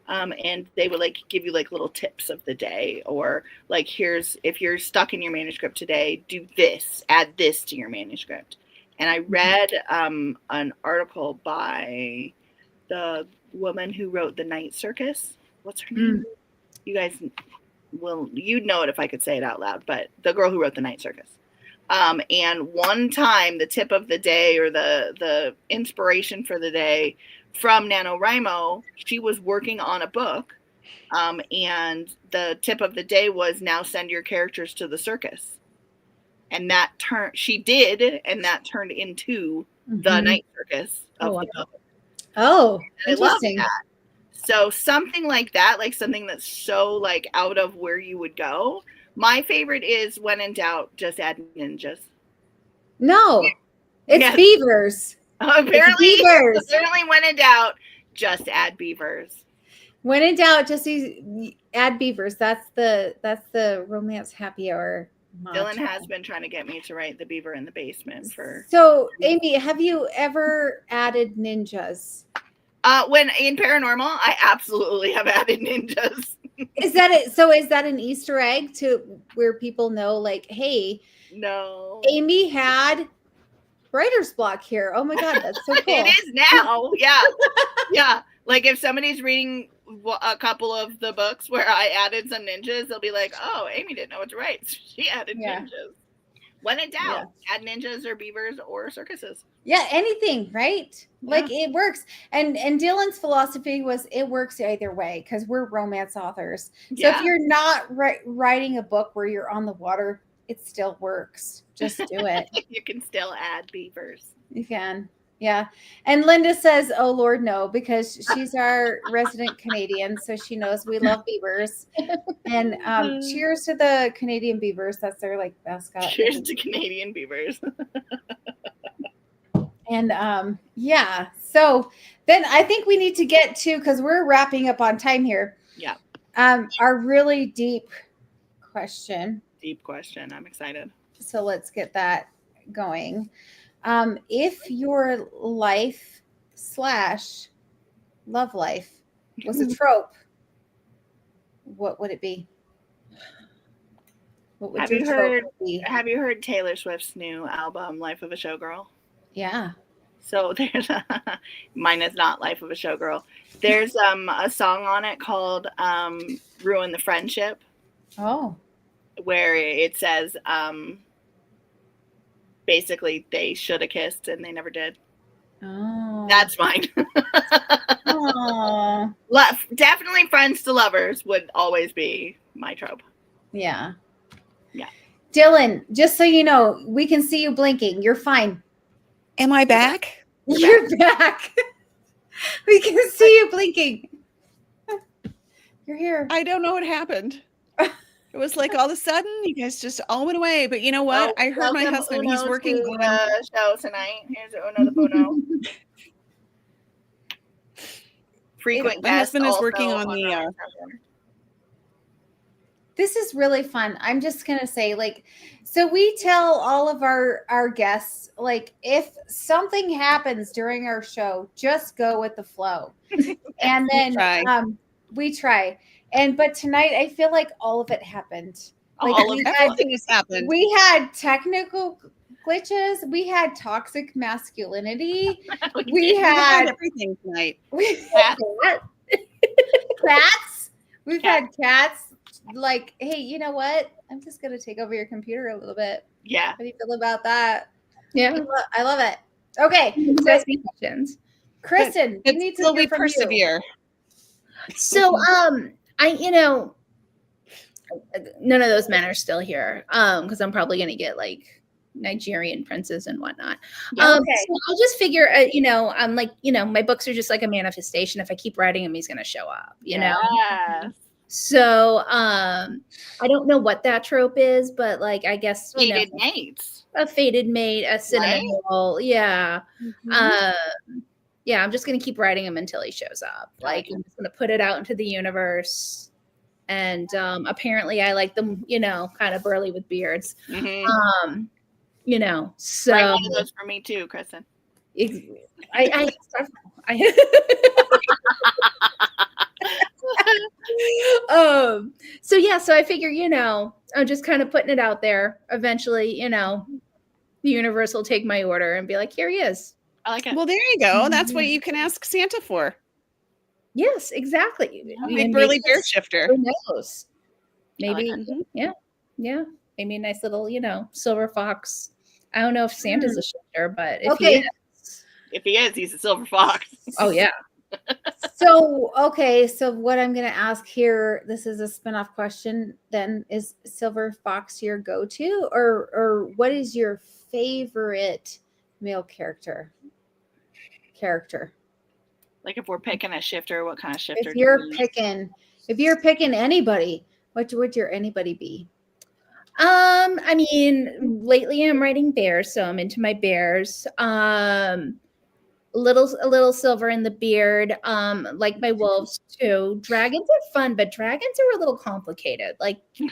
And they would like give you like little tips of the day, or like, if you're stuck in your manuscript today, do this, add this to your manuscript. And I read an article by the woman who wrote The Night Circus. What's her name? You guys you'd know it if I could say it out loud, but the girl who wrote The Night Circus. And one time, the tip of the day, or the inspiration for the day from NaNoWriMo, she was working on a book, and the tip of the day was, now send your characters to the circus. And that she did, and that turned into The Night Circus of the book. Oh, interesting. I love that. So something like that, like something that's so like out of where you would go. My favorite is, when in doubt, just add ninjas. No, it's beavers. Apparently, when in doubt, just add beavers. When in doubt, just add beavers. That's the romance happy hour motto. Dylan has been trying to get me to write The Beaver in the Basement for. So, Amy, have you ever added ninjas? When in paranormal, I absolutely have added ninjas. Is that it? So is that an Easter egg to where people know, like, hey, no, Amy had writer's block here. Oh my God, that's so cool. It is now. Yeah. Yeah. Like if somebody's reading a couple of the books where I added some ninjas, they'll be like, oh, Amy didn't know what to write. She added ninjas. When in doubt, add ninjas or beavers or circuses. Yeah, anything, right? Yeah. Like it works. And Dylan's philosophy was it works either way, because we're romance authors. So if you're not writing a book where you're on the water, it still works. Just do it. You can still add beavers. You can. Yeah. And Linda says, oh, Lord, no, because she's our resident Canadian. So she knows we love beavers. And cheers to the Canadian beavers. That's their like mascot. Cheers to Canadian beavers. And yeah. So then I think we need to get to, because we're wrapping up on time here. Yeah. Our really deep question. Deep question. I'm excited. So let's get that going. If your life / love life was a trope, what would it be? What would have you heard Taylor Swift's new album, Life of a Showgirl? Yeah. So there's mine is not Life of a Showgirl. There's a song on it called Ruin the Friendship. Oh. Where it says basically they should have kissed and they never did. Oh. That's mine. Definitely friends to lovers would always be my trope. Yeah. Yeah. Dylan, just so you know, we can see you blinking. You're fine. Am I back? You're back. We can see you blinking. You're here. I don't know what happened. It was like all of a sudden you guys just all went away. But you know what? I heard my husband, he's working on the show tonight. Here's Uno the Buno. Frequent my husband is working on the This is really fun. I'm just going to say, like, so we tell all of our guests, like, if something happens during our show, just go with the flow. And then we try. But tonight, I feel like all of it happened. Like everything has happened. We had technical glitches. We had toxic masculinity. we had everything tonight. We had cats. We've had cats. Like, hey, you know what? I'm just going to take over your computer a little bit. Yeah. How do you feel about that? Yeah. I love it. Okay. So, ask me questions. Kristen, we need to hear from persevere. So, none of those men are still here. Because I'm probably gonna get like Nigerian princes and whatnot. Okay. So I'll just figure, I'm like, my books are just like a manifestation. If I keep writing him, he's gonna show up. You know. So, I don't know what that trope is, but like, I guess fated mates, a fated mate, a cinnamon roll, yeah. Yeah, I'm just gonna keep writing him until he shows up. Like, I'm just gonna put it out into the universe. And apparently, I like them, kind of burly with beards. So write one of those for me too, Kristen. I so I figure, I'm just kind of putting it out there. Eventually, the universe will take my order and be like, here he is. I like it. Well, there you go. That's what you can ask Santa for. Yes, exactly. Big burly bear shifter. Who knows? Maybe, like yeah. Maybe a nice little, silver fox. I don't know if Santa's a shifter, but if he is, he's a silver fox. Oh yeah. So what I'm going to ask here, this is a spinoff question then, is Silver Fox your go-to, or what is your favorite male character? Like if we're picking a shifter, what kind of shifter? If you're picking anybody, what would your anybody be? I mean, lately I'm writing bears, so I'm into my bears. A little silver in the beard, like my wolves too. Dragons are fun, but dragons are a little complicated. Like they're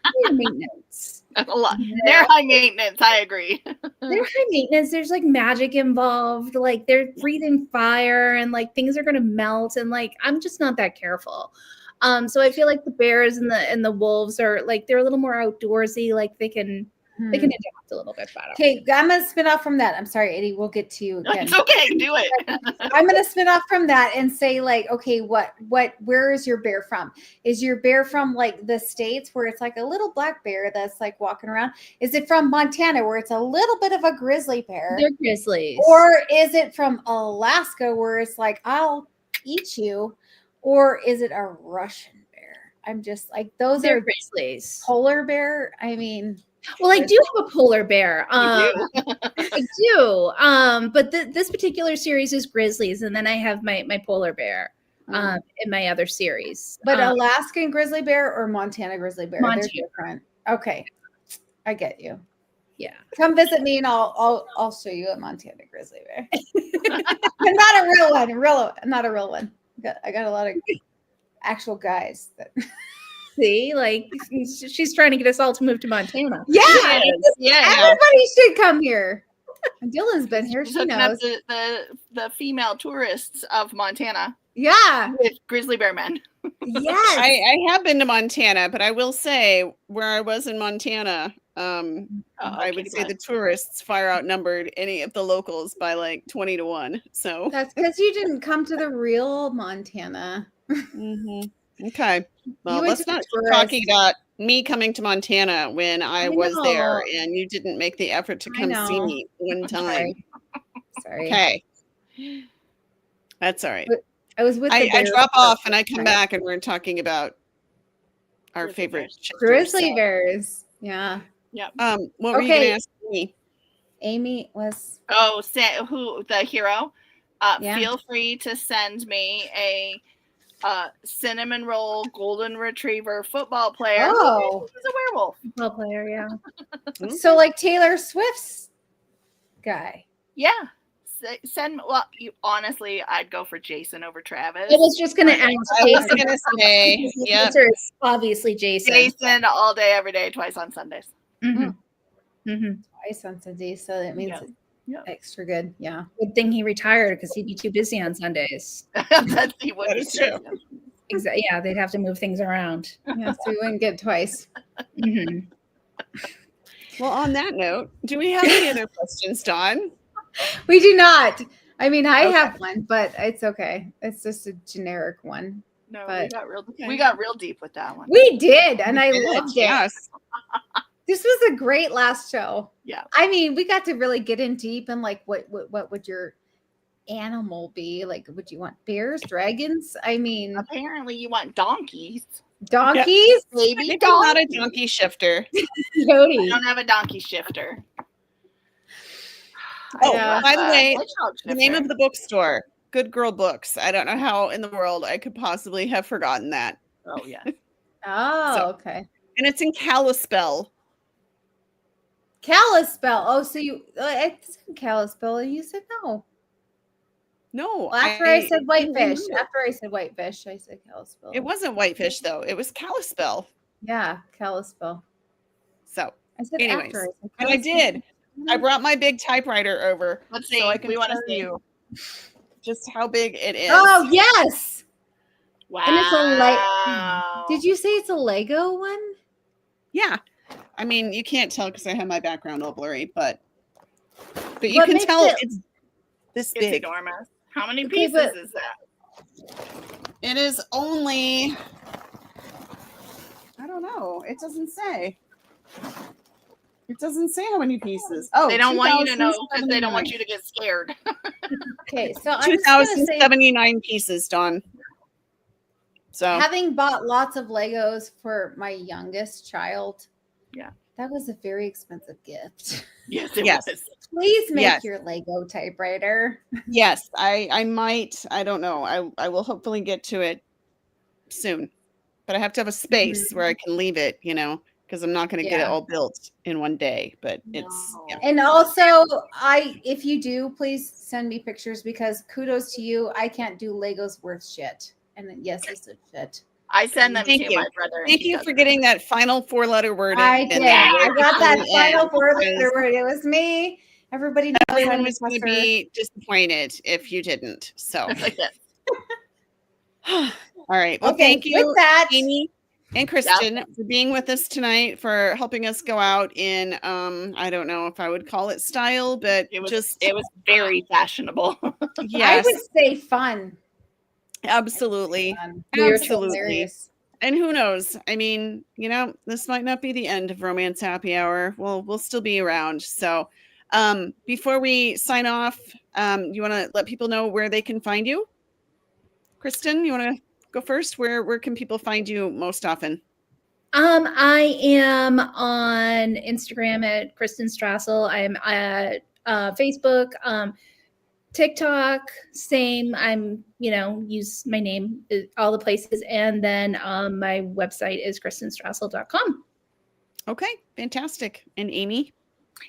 high maintenance. A lot. They're high maintenance. I agree. They're high maintenance. There's like magic involved. Like they're breathing fire, and like things are gonna melt. And like I'm just not that careful. So I feel like the bears and the wolves are like they're a little more outdoorsy. Like they can adapt a little bit better. Okay, I'm gonna spin off from that. I'm sorry, Eddie. We'll get to you again. It's okay, do it. I'm gonna spin off from that and say, like, okay, where is your bear from? Is your bear from like the States where it's like a little black bear that's like walking around? Is it from Montana where it's a little bit of a grizzly bear? They're grizzlies. Or is it from Alaska where it's like, I'll eat you? Or is it a Russian bear? I'm just like, they're are grizzlies. Polar bear. I mean, well, I do have a polar bear. I do. But this particular series is grizzlies, and then I have my polar bear in my other series. But Alaskan grizzly bear or Montana grizzly bear? Montana. They're different. Okay, I get you. Yeah, come visit me, and I'll show you a Montana grizzly bear. Not a real one. Not a real one. I got a lot of actual guys that. See, like she's trying to get us all to move to Montana. Yeah, everybody should come here. And Dylan's been here. She knows the female tourists of Montana. Yeah, with grizzly bear men. Yes, I have been to Montana, but I will say where I was in Montana, I would say the tourists far outnumbered any of the locals by like 20-1. So that's because you didn't come to the real Montana. Okay. Well, let's not keep talking about me coming to Montana when I was there and you didn't make the effort to come see me one time. Sorry. Okay. That's all right. I was with I drop off and I come back and we're talking about our favorite grizzly bears. Yeah. Yep. What were you going to ask me? Amy was. Oh, who the hero? Feel free to send me a cinnamon roll golden retriever football player. Oh, he's a werewolf. Football player, yeah. So like Taylor Swift's guy. Yeah. Honestly, I'd go for Jason over Travis. I was just gonna ask. I was gonna say, yeah, obviously Jason. Jason all day, every day, twice on Sundays. Twice on Sundays, so that means extra good. Yeah. Good thing he retired because he'd be too busy on Sundays. That is true. Exactly. Yeah, they'd have to move things around. Yeah, so we wouldn't get twice. Well, on that note, do we have any other questions, Dawn? We do not. I mean, I have one, but it's okay. It's just a generic one. No, but we got real deep with that one. We did, and I loved it. Yes. This was a great last show. Yeah. I mean, we got to really get in deep and like what would your animal be? Like, would you want bears, dragons? I mean, apparently you want donkeys. Donkeys? Maybe maybe not a donkey shifter. Jody. I don't have a donkey shifter. Oh, by the way, the name of the bookstore, Good Girl Books. I don't know how in the world I could possibly have forgotten that. Oh, yeah. Okay. And it's in Kalispell. Kalispell. Oh, so you it's in Kalispell and you said no. No. Well, after I said whitefish. After I said whitefish, I said Kalispell. It wasn't whitefish, though. It was Kalispell. Yeah, Kalispell. So, I said anyways, after I said and I did. I brought my big typewriter over. Let's see. So I can we want to show see you just how big it is. Oh, yes. Wow. And it's a Did you say it's a Lego one? Yeah. I mean, you can't tell because I have my background all blurry, but you can tell it's this big. It's enormous. How many pieces is that? It is only, I don't know. It doesn't say. It doesn't say how many pieces. Oh, they don't want you to know because they don't want you to get scared. Okay, so 2,079 pieces, Dawn. So having bought lots of Legos for my youngest child, yeah, that was a very expensive gift. Yes, it was. Please make your Lego typewriter. Yes, I might. I don't know. I will hopefully get to it soon, but I have to have a space where I can leave it. Because I'm not going to get it all built in one day. But it's And also, if you do, please send me pictures because kudos to you. I can't do Legos worth shit. And yes, it's a shit. I send them to my brother. Thank you for getting that final 4-letter word. I did. I got that final 4-letter word. It was me. Everybody knows everyone was going to be disappointed if you didn't. So, all right. Well, thank you, with that, Amy and Kristen, for being with us tonight, for helping us go out in, I don't know if I would call it style, but it was very fashionable. I Yes. would say fun. Absolutely. Absolutely. And who knows? I mean, this might not be the end of Romance Happy Hour. We'll still be around. So before we sign off, you want to let people know where they can find you? Kristen, you want to go first? Where can people find you most often? I am on Instagram at Kristen Strassel. I am at Facebook, TikTok, same. I'm, use my name, all the places. And then my website is kristenstrassel.com. Okay, fantastic. And Amy?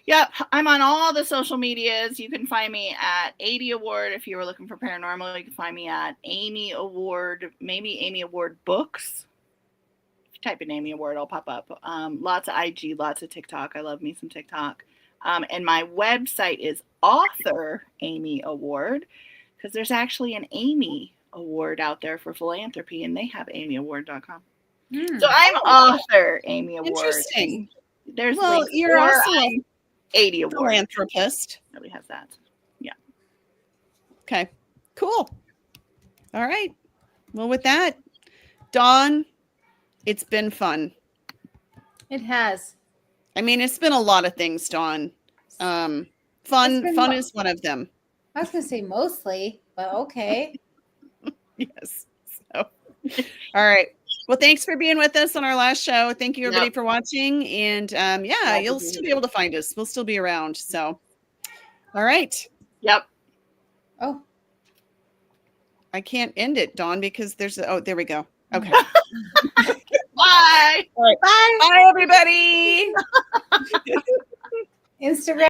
Yeah, I'm on all the social medias. You can find me at 80 Award. If you were looking for paranormal, you can find me at Amy Award, maybe Amy Award Books. If you type in Amy Award, I'll pop up. Lots of IG, lots of TikTok. I love me some TikTok. And my website is Author Amy Award, because there's actually an Amy Award out there for philanthropy, and they have amyaward.com. So I'm Author Amy Award. Interesting. There's you're also 80 Award. Philanthropist. Nobody has that. Yeah. Okay. Cool. All right. Well, with that, Dawn, it's been fun. It has. I mean, it's been a lot of things, Dawn. Fun is one of them. I was going to say mostly, but okay. Yes. So, all right. Well, thanks for being with us on our last show. Thank you, everybody, for watching. And you'll still be able to find us. We'll still be around. So, all right. Yep. Oh. I can't end it, Dawn, because there we go. Okay. Bye. All right. Bye, everybody. Instagram.